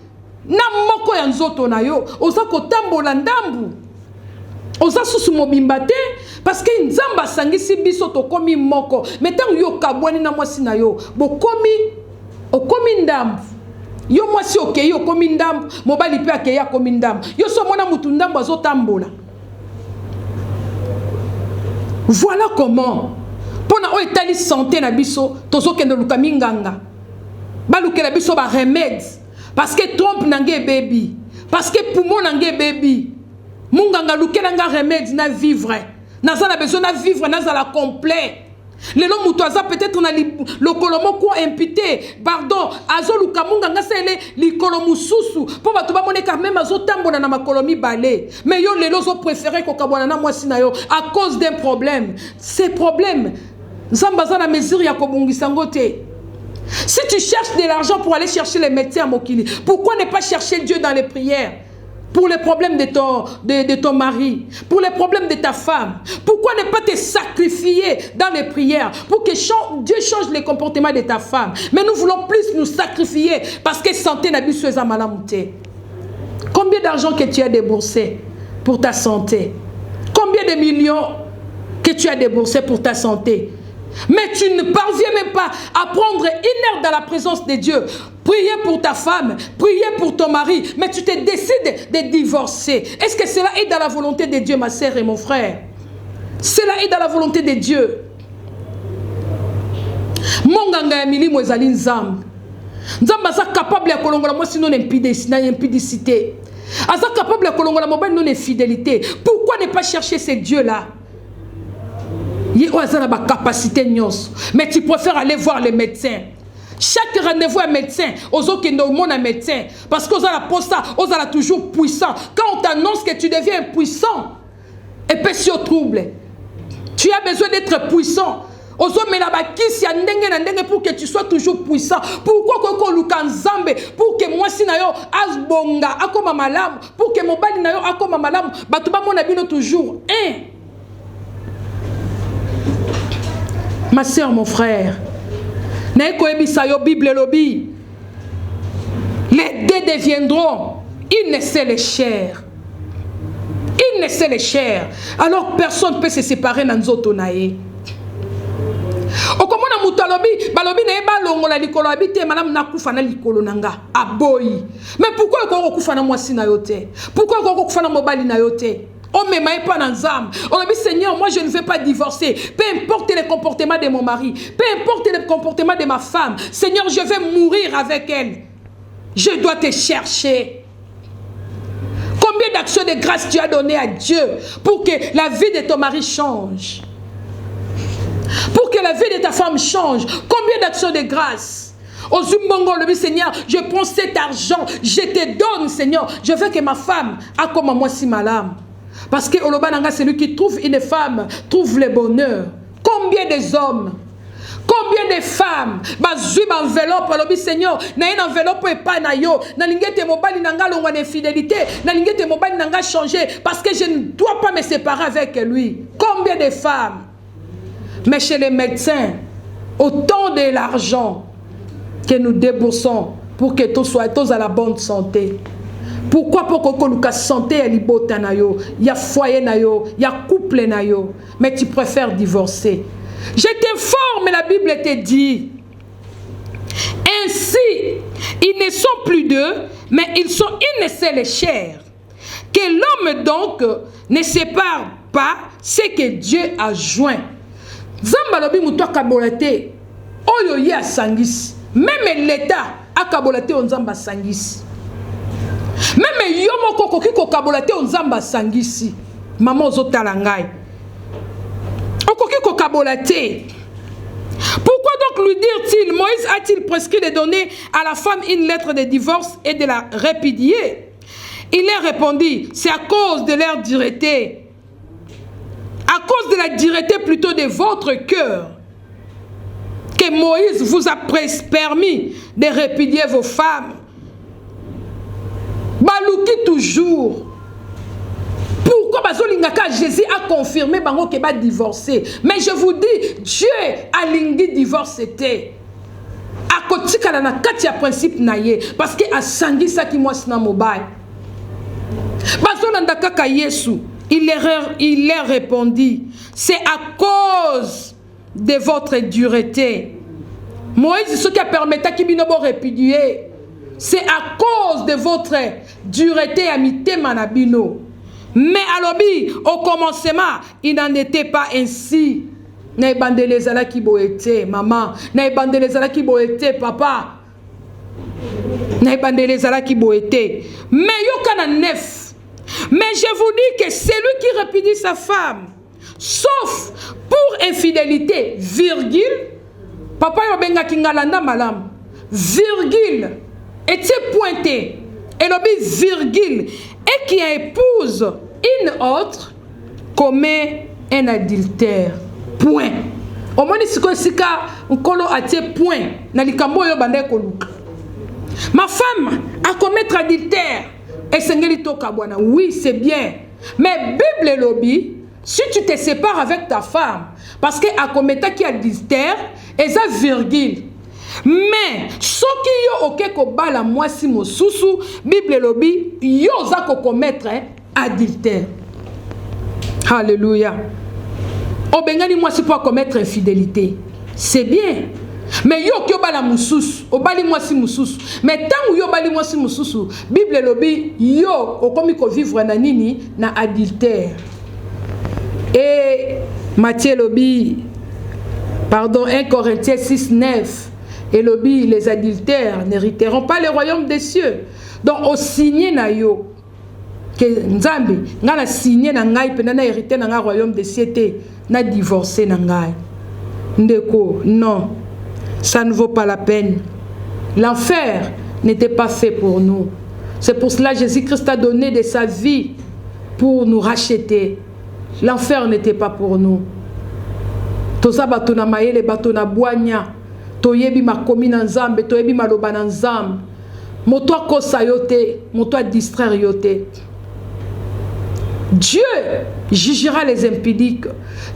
[SPEAKER 2] na moko ya nzoto na yo, oza kotambola ndambu. Oza susu mobimba te parce que nzamba sangisi biso to komi moko. Mais tant yo kabwani na mwasi na yo, bokomi okomi ndambu. Yo mwasi okeyi okomi ndambu, mobali pe akeyi akomi ndambu. Yo so mona mutu ndambu azotambola. Voilà comment pona o etali santé na biso tozo kende luka minganga. Ba lukela biso ba remède. Parce que trompe nange baby. Parce que poumon nange baby. Munganga lukela nga remède na vivre. Naza na besoin na vivre naza la complet. Les gens mutuaza peut-être na le kolomo ko imputé pardon azo lukamunga ngasele li kolomu susu po batu ba moneka même azo tambola na makolomi balé mais yo les lozo préféré ko kabona na mwasi na yo à cause d'un problème. Ces problèmes nzambaza na mesure ya kobungisa ngote. Si tu cherches de l'argent pour aller chercher les médecins à Mokili, pourquoi ne pas chercher Dieu dans les prières? Pour les problèmes de ton mari, pour les problèmes de ta femme. Pourquoi ne pas te sacrifier dans les prières pour que Dieu change les comportements de ta femme? Mais nous voulons plus nous sacrifier parce que santé n'a plus à malamouté. Combien d'argent que tu as déboursé pour ta santé? Combien de millions que tu as déboursé pour ta santé? Mais tu ne parviens même pas à prendre une heure dans la présence de Dieu. Prier pour ta femme, prier pour ton mari, mais tu te décides de divorcer. Est-ce que cela est dans la volonté de Dieu, ma sœur et mon frère? Cela est dans la volonté de Dieu. Monganga ya milimo ezali nzambe. Nzambe aza capable ya kolongola moi sinon impudicité. Aza capable ya kolongola mobile non infidélité. Pourquoi ne pas chercher ces dieux-là? Mais tu préfères aller voir les médecins. Chaque rendez-vous est médecin. Un médecin. Parce qu'on a la poste, on a toujours puissant. Quand on t'annonce que tu deviens puissant, et puis si au trouble, tu as besoin d'être puissant. Pour que tu sois toujours puissant. Pourquoi pour que moi si nayo asbonga akoma malam, pour que mon bali nayo akoma malam, batuba mon abino toujours Ma soeur, mon frère, les deux deviendront une seule chair. Une seule chair. Alors personne ne peut se séparer dans nos tonaïs. Okomona mutalobi balobi na eba longola likolo abite madame nakufa na likolo nanga aboyi. Mais pourquoi ko kufa na mwasi na yote? Pourquoi ko kufa na mobali na yote? On ne m'aime pas dans l'âme. On a dit, Seigneur, moi je ne veux pas divorcer. Peu importe les comportements de mon mari. Peu importe les comportements de ma femme. Seigneur, je vais mourir avec elle. Je dois te chercher. Combien d'actions de grâce tu as donné à Dieu pour que la vie de ton mari change? Pour que la vie de ta femme change. Combien d'actions de grâce? Au Zumbongo, le Seigneur, je prends cet argent. Je te donne, Seigneur. Je veux que ma femme a comme moi si malade. Parce que Olobananga, celui qui trouve une femme, trouve le bonheur. Combien des hommes, combien de femmes, bazui enveloppe, alobi Seigneur, na une enveloppe et pas na yo, na lingete mobali nanga longa d'infidélité, na lingete mobali nanga changer, parce que je ne dois pas me séparer avec lui. Combien de femmes? Mais chez les médecins, autant de l'argent que nous déboursons pour que tous soient tous à la bonne santé. Pourquoi pour que nous santé à libota na yo, il y a foyer na yo, il y a couple na yo, mais tu préfères divorcer. Je t'informe, la Bible te dit. Ainsi, ils ne sont plus deux, mais ils sont une seule chair. Que l'homme donc ne sépare pas ce que Dieu a joint. Zambalobi muto kabolate, oyo ye asangisi. Même l'État a kabolate on zamba sangisi. Même yomo koko kiko kabolate on zamba sangisi. Maman ozotala ngai. Okokiko kabolate. Pourquoi donc lui dire-t-il, Moïse a-t-il prescrit de donner à la femme une lettre de divorce et de la répudier? Il leur répondit, c'est à cause de leur dureté. À cause de la dureté plutôt de votre cœur que Moïse vous a permis de répudier vos femmes. Balouki toujours. Pourquoi Jésus a confirmé qu'il va divorcer? Mais je vous dis, Dieu a lingui divorcé. A côté na kati ya principe naye parce que a sangi sa ki moi sina mobile. Bazona ndaka Yesu, il leur répondit, c'est à cause de votre dureté. Moïse ce qui a permis à Kibinobo répudier, c'est à cause de votre dureté amité manabino. Mais alors, au commencement, il n'en était pas ainsi. Naïbande les ala qui boété, maman. Naïbande les ala qui boété, papa. Naïbande les ala qui boété. Mais yokana neuf. Mais je vous dis que celui qui répudie sa femme sauf pour infidélité, virgule, papa yobenga kingalanda malam, virgule, était pointé, et l'obé virgule, et qui épouse une autre, commet un adultère, point. Au moins, si on kolo atie point, na likambo yo bande koluka. Ma femme a commettre adultère, et sengeli toka bwana, oui, c'est bien. Mais Bible lobby, si tu te sépares avec ta femme, parce qu'elle a commis qui adultère, et ça virgule. Mais, ce qui yo ok ko bala moi si mo susu, Bible lobby, yo za ko commettre adultère. Alléluia. Obengani moi si pour commettre infidélité. C'est bien. Mais yo ki obala mususu, obali moi si mususu. Mais tant yo bali moi si mususu, Bible lobby yo okomi ko vivre na nini na adultère. Et Matthieu lobby, pardon, 1 Corinthiens 6, 9, et lobby, les adultères n'hériteront pas le royaume des cieux. Donc, au signé na yo, que Nzambi, n'a signé na ngai, pe na hérité na royaume des cieux, na divorcé na ngai. Ndeko, non, ça ne vaut pas la peine. L'enfer n'était pas fait pour nous. C'est pour cela que Jésus-Christ a donné de sa vie pour nous racheter. L'enfer n'était pas pour nous. Toza batona mayele batona boanya. Toyebi makomi na nzambe, toyebi maloba na nzambe. Moto akosa yote, moto distraire yote. Dieu jugera les impudiques.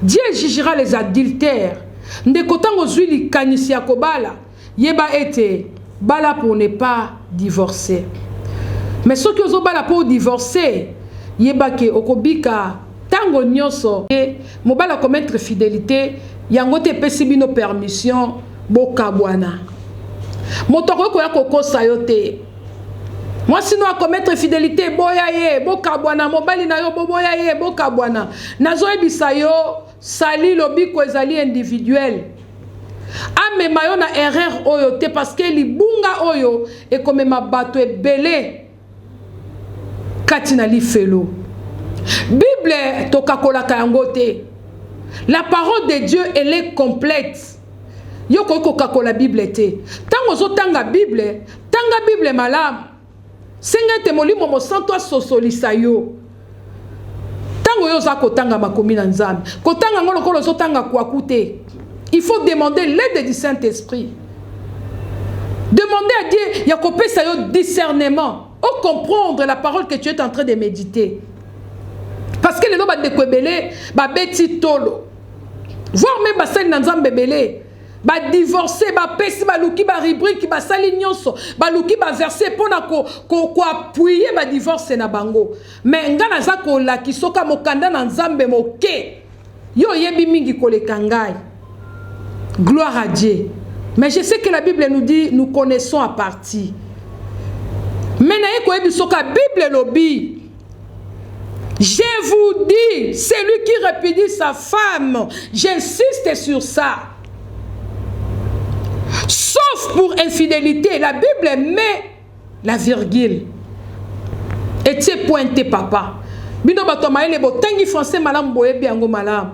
[SPEAKER 2] Dieu jugera les adultères. Ndekotango zuli kanisi ya kobala. Yeba ete bala pour ne pas divorcer. Mais ceux qui ont bala pour divorcer, yeba ke okobika tango nyonso e mobala commettre fidélité yango te pesi bino permission bokabwana motoko ko ya kokosa yo te. Moi sinon à commettre fidélité boya ye bokabwana mobali na yo boboya ye bokabwana nazo ebisa yo sali lobiko ezali individuel amema yo na erreur oyo te parce que libunga oyo e komema bato ebele kati na lifelo. Bible tokakola kayangote. La parole de Dieu elle est complète. Yo ko kakola Bible te. Tango zo tanga Bible malam. Senga te molimo mo santo sosolisa yo. Tango yo za ko tanga makomi na nzambe. Ko tanga ngolo ko zo tanga kwa kute. Il faut demander l'aide du Saint-Esprit. Demander à Dieu ya ko pesa yo discernement. Ou comprendre la parole que tu es en train de méditer. Parce que les gens de Kwebele, beti tolo. Voire même basali nanzam bebele. Ba divorcer, ba pesi, ba luki, ba rubrique, ba sali nyonso, ba luki, ba verser pour ko appuyer ba divorce na bango. Mais ngana za ko la kisoka mokanda na nzambe moke. Yo yebi mingi ko le kangai. Gloire à Dieu. Mais je sais que la Bible nous dit, nous connaissons à partie. Mais na ko yebi soka Bible lobby. Je vous dis, celui qui répudie sa femme, j'insiste sur ça. Sauf pour infidélité, la Bible met la virgule. Et tu es pointé, papa. Bino batomaele bo tangi français malam boye biango malam.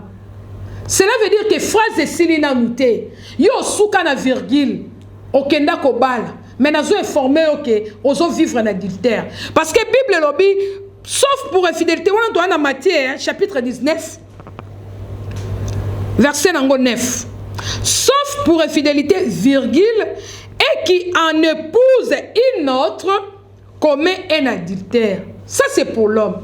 [SPEAKER 2] Cela veut dire que phrase de silina nute. Yo souka na virgule. Okenda ko bala. Mais nazo informé ok, ozo vivre en adultère. Parce que Bible lobby sauf pour infidélité, on doit dans Matthieu, chapitre 19, verset 9. Sauf pour infidélité, virgule, et qui en épouse une autre, commet un adultère. Ça, c'est pour l'homme.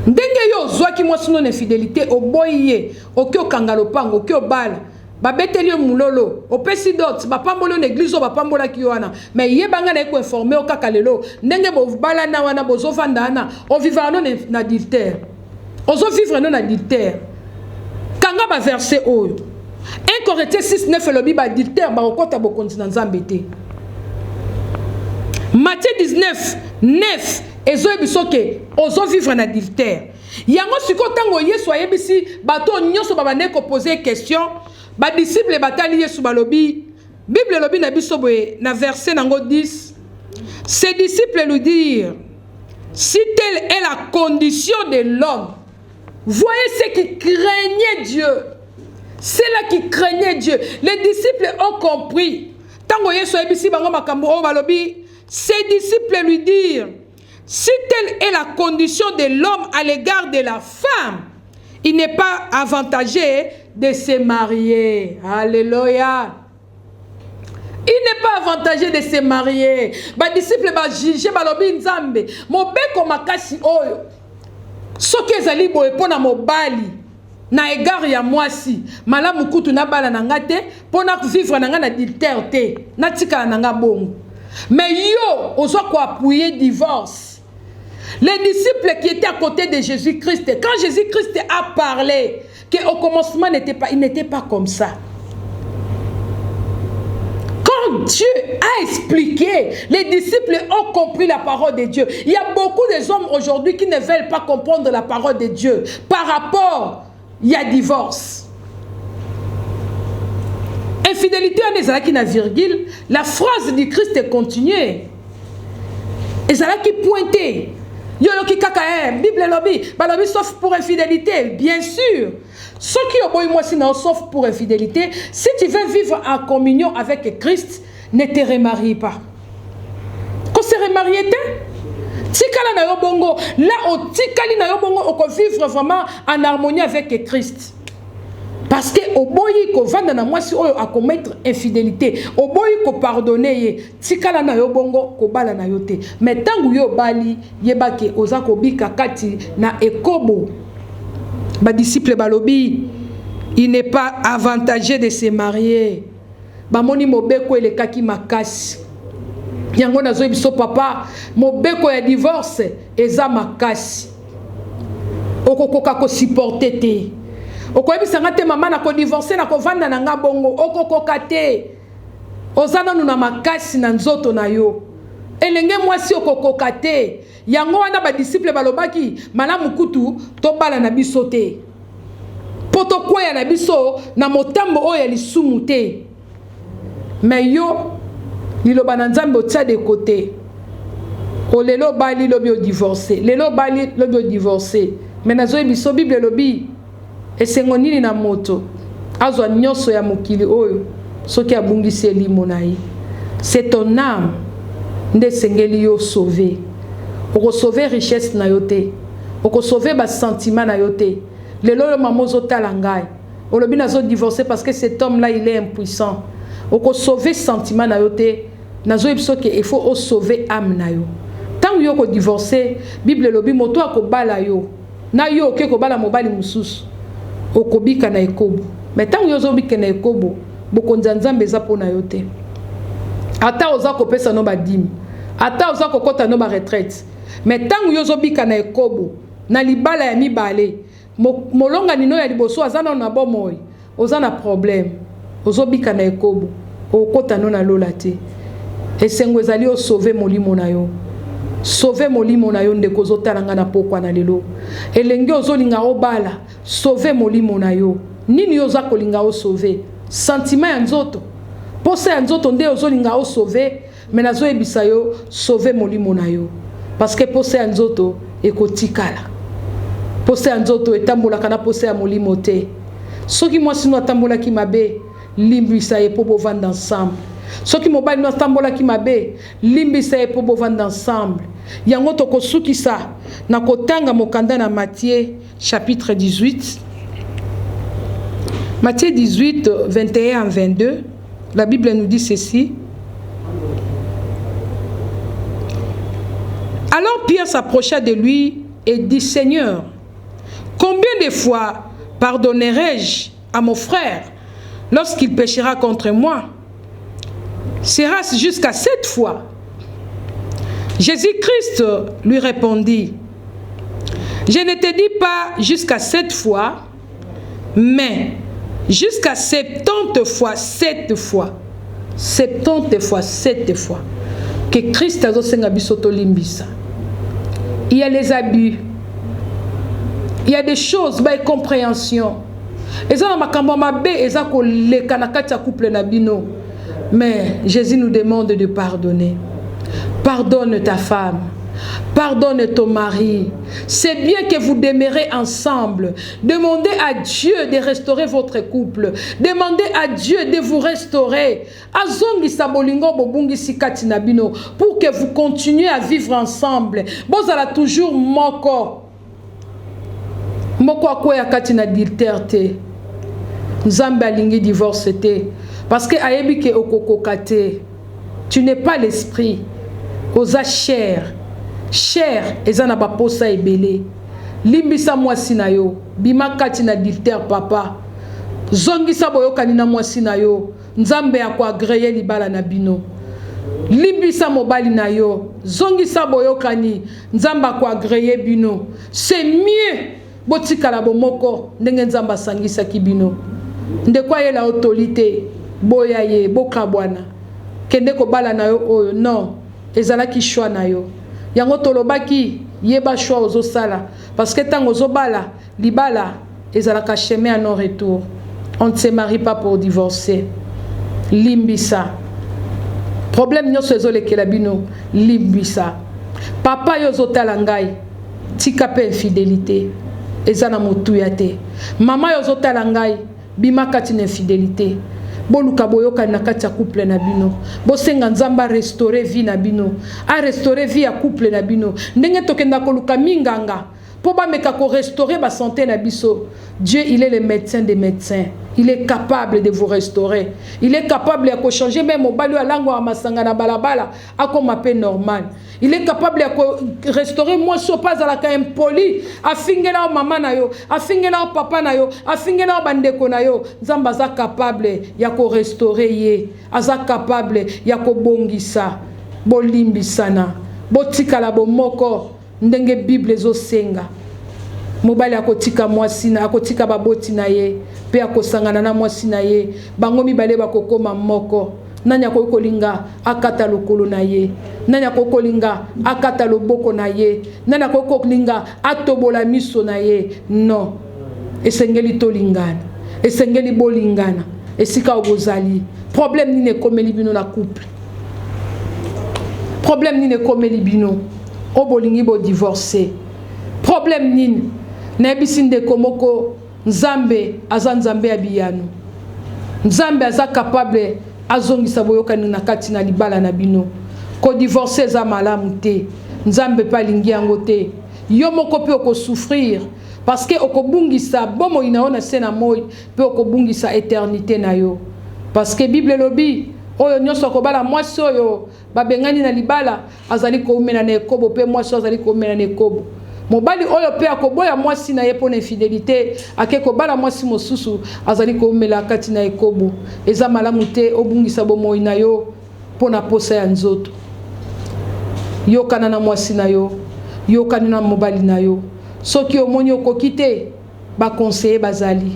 [SPEAKER 2] Ndenge yo zwa ki mwasi non infidélité, o boye, o kyo kangalopango, o kyo bala. Ba betelio mulolo opesi dot ba pambolo l'église ba pambola kiwana mais yebanga na ko informer o kakalelo ndenge bo bala na wana bozo vandana o vivre non na adultère ozo vivre non adultère kanga ba verset oyo 1 Corinthiens 6 9 le bible adultère ba okota bo continent nzambete Matthieu 19 9 ezo ebisoke ozo vivre na adultère yango siko tango yesu ayebisi bato nyonso babane ko poser question. Ba disciple batali Yesu balobi Bible lobi na biso boye na verset nango 10 ses disciples lui dirent si telle est la condition de l'homme Voyez ceux qui craignaient Dieu. C'est là qui craignaient Dieu. Les disciples ont compris. Ses disciples lui dirent, si telle est la condition de l'homme à l'égard de la femme, il n'est pas avantagé de se marier. Alléluia. Il n'est pas avantagé de se marier. Les disciples vont juger, balobi nzambe. Mobeko makasi oyo. Soki ezali boye pona mobali. Na égard ya mwasi. Malamu kutu na bala na ngate. Pona vivre na nga na adultère te. Na tika na nga bongo. Mais yo, on doit appuyer divorce. Les disciples qui étaient à côté de Jésus-Christ, quand Jésus-Christ a parlé, qu'au commencement il n'était pas comme ça. Quand Dieu a expliqué, les disciples ont compris la parole de Dieu. Il y a beaucoup de hommes aujourd'hui qui ne veulent pas comprendre la parole de Dieu. Par rapport, il y a divorce. Infidélité, on est là qui n'a virgule. La phrase du Christ est continuée. Et c'est là qui pointait. Yolo qui kaka, Bible lobby, balobi sauf pour infidélité, bien sûr. Ceux qui ont moi si non sauf pour infidélité, si tu veux vivre en communion avec Christ, ne te remarie pas. Quand se remarier tikala na yo bongo, là au tikali na yo bongo, on peut vivre vraiment en harmonie avec Christ. Parce que au boyi ko vanda na mwasi oyo a commettre infidélité, au boyi ko pardonner ye, tikala na yo bongo ko bala na yo te. Mais tangu yo bali yebake oza ko bika kati na ekobo. Ba disciple balobi, il n'est pas avantagé de se marier. Ba moni mobeko ele kaki makasi. Yango nazo biso papa, mobeko ya divorce eza makasi. Okokoka ko supporter te. Okoyebisanga te mama na ko divorcer na ko vanda na nga bongo okokoka te. Ozana nuna makasi na nzoto na yo. Elenge mwasi okokoka te. Yango wana ba disciple balobaki malamu kutu to bala na biso te. Poto kwea na biso na motambo oyo lisumu te. Mais yo liloba na nzambe otia de côté. O lelo bali lobi o divorcer. Lelo bali lobi o divorcer. Mais nazo biso Bible lobi et sengonini na moto azwa nyonso ya mokili oyo soki abungisi elimo na ye. C'est ton âme nde sengeli yo sauver. Oko sauver richesse na yo te. Oko sauver ba sentiment na yo te. Lelo yo mamozo tala ngai. Olobi nazo divorcer parce que cet homme là il est impuissant. Oko sauver sentiment na yo te. Nazo yebso ke il faut sauver âme na yo. Tant yo ko divorcer, Bible lobi moto akobala yo. Na yo ke ko bala mobali mususu. Okobika na ekobo. Mais tant yo zobika na ekobo, bokonza nzambe eza pona yo te. Ata oza kopesa no badimi. Ata oza kokota no ba retraite. Mais tant yo zobika na ekobo, na libala ya mibale, molonga nino ya liboso azana na bomoy, oza na problème. Ozobika na ekobo, okota no na lola te. Esengo ezali o sauver molimo na yo. Sauver molimo na yo ndeko zotalanga na pokwa na lelo. Elenge ozolinga obala, sauver molimo na yo. Nini yo za kolinga o sauver? Sentiment ya nzoto. Pose ya nzoto nde ozolinga o sauver, mais nazo ebisa yo sauver molimo na yo. Parce que pose ya nzoto ekotikala. Pose ya nzoto etambolaka na pose ya molimo te. Soki mwasi no atambola ki mabe, limbisa ye po bovanda ensemble. Soki mobali no atambola ki mabe, limbisa ye po bovanda ensemble. Yango toko sukisa na kotanga mokanda na Matthieu chapitre 18. Matthieu 18, 21 à 22. La Bible nous dit ceci. Alors Pierre s'approcha de lui et dit, Seigneur, combien de fois pardonnerai-je à mon frère lorsqu'il péchera contre moi? Sera-ce jusqu'à 7 fois? Jésus-Christ lui répondit, je ne te dis pas jusqu'à 7 fois, mais jusqu'à 70 fois 7 fois. 70 fois 7 fois. Que Christ a zosenga bisoto limbisa. Il y a les abus. Il y a des choses, bah, compréhension. Et ça, makambo mabe, et ça, ko le kanakati couple nabino. Mais Jésus nous demande de pardonner. Pardonne ta femme. Pardonne ton mari. C'est bien que vous demeurez ensemble. Demandez à Dieu de restaurer votre couple. Demandez à Dieu de vous restaurer. Pour que vous continuez à vivre ensemble. Vous allez toujours moko. Moko akwe yakati na adultère. Nzambe alingi divorce te. Parce que ayebi ke okokokate. Tu n'es pas l'esprit. Oza chair. Chair, ezana ba posa ebele. Limbisa mwasi na yo. Bima kati na adultère papa. Zongisa boyokani na mwasi na yo. Nzambe akwa agreye libala na bino. Limbisa mobali na yo. Zongisa boyokani. Nzambe akwa agreye bino. C'est mieux. Botika la bomoko. Ndenge nzamba sangisa kibino. Ndekwa ye la autorité. Boya ye. Bokabwana. Kende ko bala na yo oyo. Non. Ezala ki choix na yo. Yango tolobaki yeba choix ozo sala parce que tant ozo bala libala ezalaka chemin à non retour. On ne se marie pas pour divorcer. Limbisa. Problème nyoso ezolekela bino limbisa. Papa yozo talangai tika pe infidélité ezana motuya te. Mama yozo talangai bima kati na infidélité. Boluka boyoka na kati ya couple na bino. Bosenga nzamba restaurer vie na bino. A restaurer vie ya couple na bino. Ndenge tokenda koluka minganga. Po ba meka ko restaurer ba santé na biso. Dieu, il est le médecin des médecins. Il est capable de vous restaurer. Il est capable de changer même au balou à langue à masanga na balabala à comme un peu normal. Il est capable de restaurer moi so pas à la ka impoli a fingela maman na yo, a fingela papa na yo, a fingela bandeko na yo. Nzamba za capable ya ko restaurer ye, aza capable ya ko bongisa, bolimbisana, botikala bomoko ndenge Bible zo senga. Mobali akotika mwasi na akotika baboti na ye pe akosangana na mwasi na ye bango mibale bakokoma moko nani akokolinga akata lokolo na ye nani akokolinga akata loboko na ye nani akokolinga atobola miso na ye non esengeli tolingana esengeli bolingana esika obozali problème ni ne komeli bino na couple problème ni ne komeli bino obolingi bo divorcer problème ni Nebisinde komoko Nzambe aza Nzambe abiyano. Nzambe aza capable azongisa boyokani na kati na libala na bino. Ko divorcer za malamu te. Nzambe pa lingi yango te. Yo moko pe oko souffrir parce que okobungisa bomo inaona sena moy pe okobungisa éternité na yo. Parce que Bible lobi oyo nyonso kobala mwasi oyo babengani na libala azali ko umena na ekobo pe mwasi azali ko umena na ekobo. Mobali oyo pe akoboya mwasi na ye pona infidélité akeko bala mwasi mosusu azali ko mela kati na ekobo eza malamu te obungisa bomoi na yo pona posa ya nzoto yokana na mwasi na yo yokana na mobali na yo soki omoni okokite ba conseiller bazali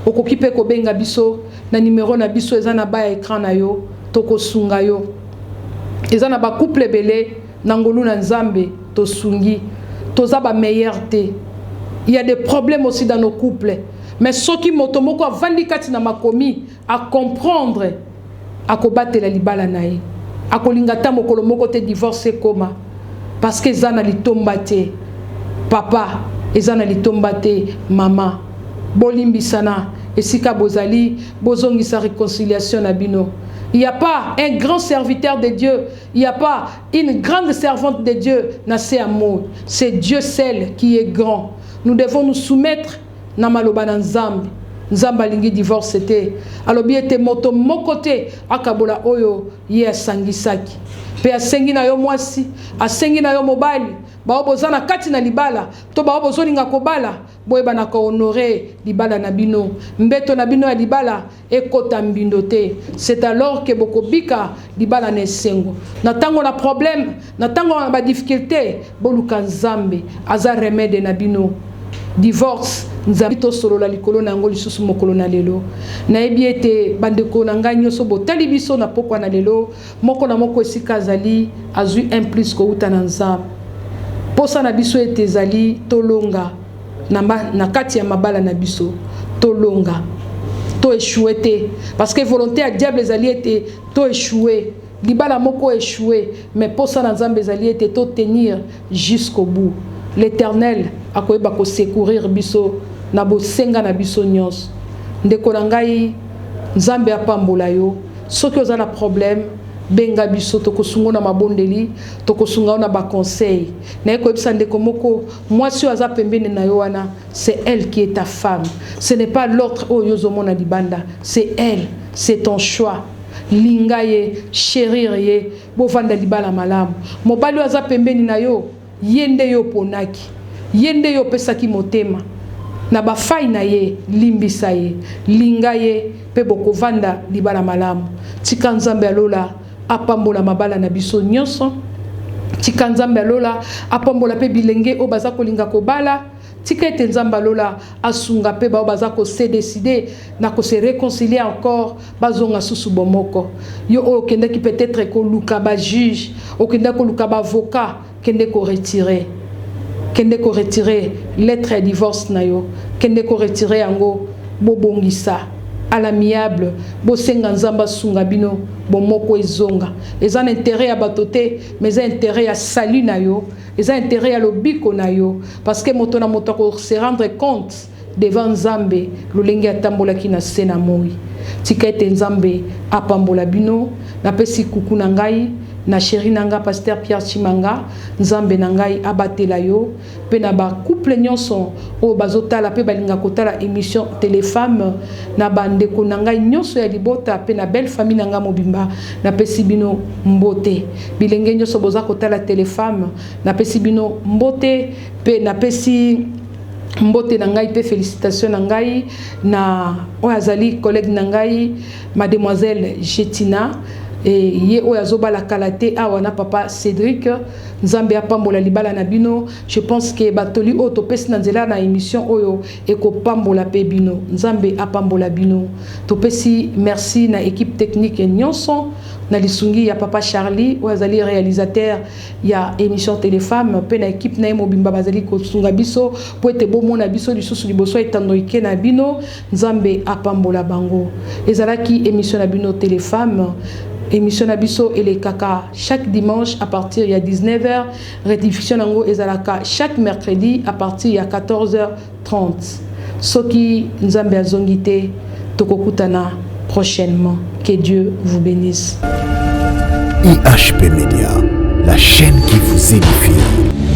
[SPEAKER 2] okokipe ko benga biso na numéro na biso eza na ba écran na yo toko sunga yo eza na ba couple belé na ngolu na Nzambe to sungi tozaba meilleurté. Il y a des problèmes aussi dans nos couples. Mais ceux qui motomoko a vandikati na makomi à comprendre à kobattre la libala nae. A kolingata mokolo moko te divorcer koma parce que zana li tombate papa ezana li tombate mama bolimbisana esika bozali bozongisa réconciliation na bino. Il n'y a pas un grand serviteur de Dieu. Il n'y a pas une grande servante de Dieu. C'est Dieu seul qui est grand. Nous devons nous soumettre. Namaloba Nzambe. Nzambe alingi divorce te. Alors bien te moto mokote akabola oyo ye sangisaki. Pe asengi na yo mwasi, asengi na yo mobali. Ba obozana kati na libala, to ba obozolinga kobala, boyeba na ko honorer libala na bino. Mbeto na bino ya libala ekota mbindo te. C'est alors que bokobika libala na esengo. Na tango na problème, na tango na ba difficulté, boluka Nzambe aza remède na bino. Divorce Nzambe to solo la likolo na ngoli susu mokolo na lelo. Na ebiete bandeko na nganyo so botali biso na pokwa na lelo, moko na moko esika zali azui un plus ko uta na Nzambe. Posa na biso etezali tolonga na kati ya mabala na biso tolonga to échoué te parce que volonté à diable ezali ete to échoué libala moko échoué, mais pour ça Nzambe ezali ete to tenir jusqu'au bout. L'Éternel akoyeba ko secourir biso na bosenga na biso nyos. Ndeko na ngai Nzambe apambola yo soki oza na problème benga biso tokosunga na mabondeli tokosunga na ba conseil na ekoyebisa ndeko moko mwasi aza pembeni na yo wana, c'est elle qui est ta femme, ce n'est pas l'autre oyo zomona libanda, c'est elle, c'est ton choix. Linga ye, chérir ye, bovanda libala malamu. Mobali aza pembeni na yo, yende yo ponaki, yende yo pesaki motema. Na ba fai na ye, limbisa ye, linga ye, pe bokovanda libala malamu. Tika Nzambe alola apambola mabala na biso nyonso. Tika Nzambe alola apambola pe bilenge o baza kolinga kobala. Tika ete Nzambe alola asunga pe ba baza ko se décider na ko se réconcilier encore bazonga susu bomoko. Yo o kende ki peut-être ko luka ba juge, o kende ko luka ba avocat, kende ko retirer. Kende ko retirer lettre de divorce na yo, kende ko retirer yango bobongisa à l'amiable, bosenga Nzamba sunga bino bomoko ezonga. Eza intérêt à batoté, mais intérêt à salut na yo, eza intérêt à lobiko na yo, parce que moto na moto ko se rendre compte devant Nzambe lolenge atambola ki na sena moi. Tika ete Nzambe apambola bino na pesi kuku na ngai na chéri nanga pasteur Pierre Chimanga, Nzambe nangai abatela yo pe na ba couple nyonso o bazotala pe balinga kotala émission Téléfemme na bandeko nangai nyonso ya libota pe na belle famille nanga mobimba na pesi bino mbote bilenge nyonso boza kotala Téléfemme na pesi bino mbote pe na pesi mbote nangai pe félicitations nangai na oazali collègue nangai mademoiselle Jetina et ye oyazoba la kalate awana papa Cédric Nzambe apambola libala na bino. Je pense que batoli auto pesi na nzela na émission oyo eko pambola pe bino. Nzambe apambola bino. To pesi merci na équipe technique nyonso na lisungi ya papa Charlie oazali réalisateur ya émission Téléfemme pe na équipe na mobimba bazali ko sunga biso po ete bomo na biso lisusu liboso etandoike na bino. Nzambe apambola bango. Ezalaki émission na bino Téléfemme. Émission Nabiso et les Kaka chaque dimanche à partir de 19h. Rediffusion Nango Ezalaka chaque mercredi à partir de 14h30. Soki Nzambe Azongite Tokokutana prochainement. Que Dieu vous bénisse.
[SPEAKER 1] IHP Media, la chaîne qui vous édifie.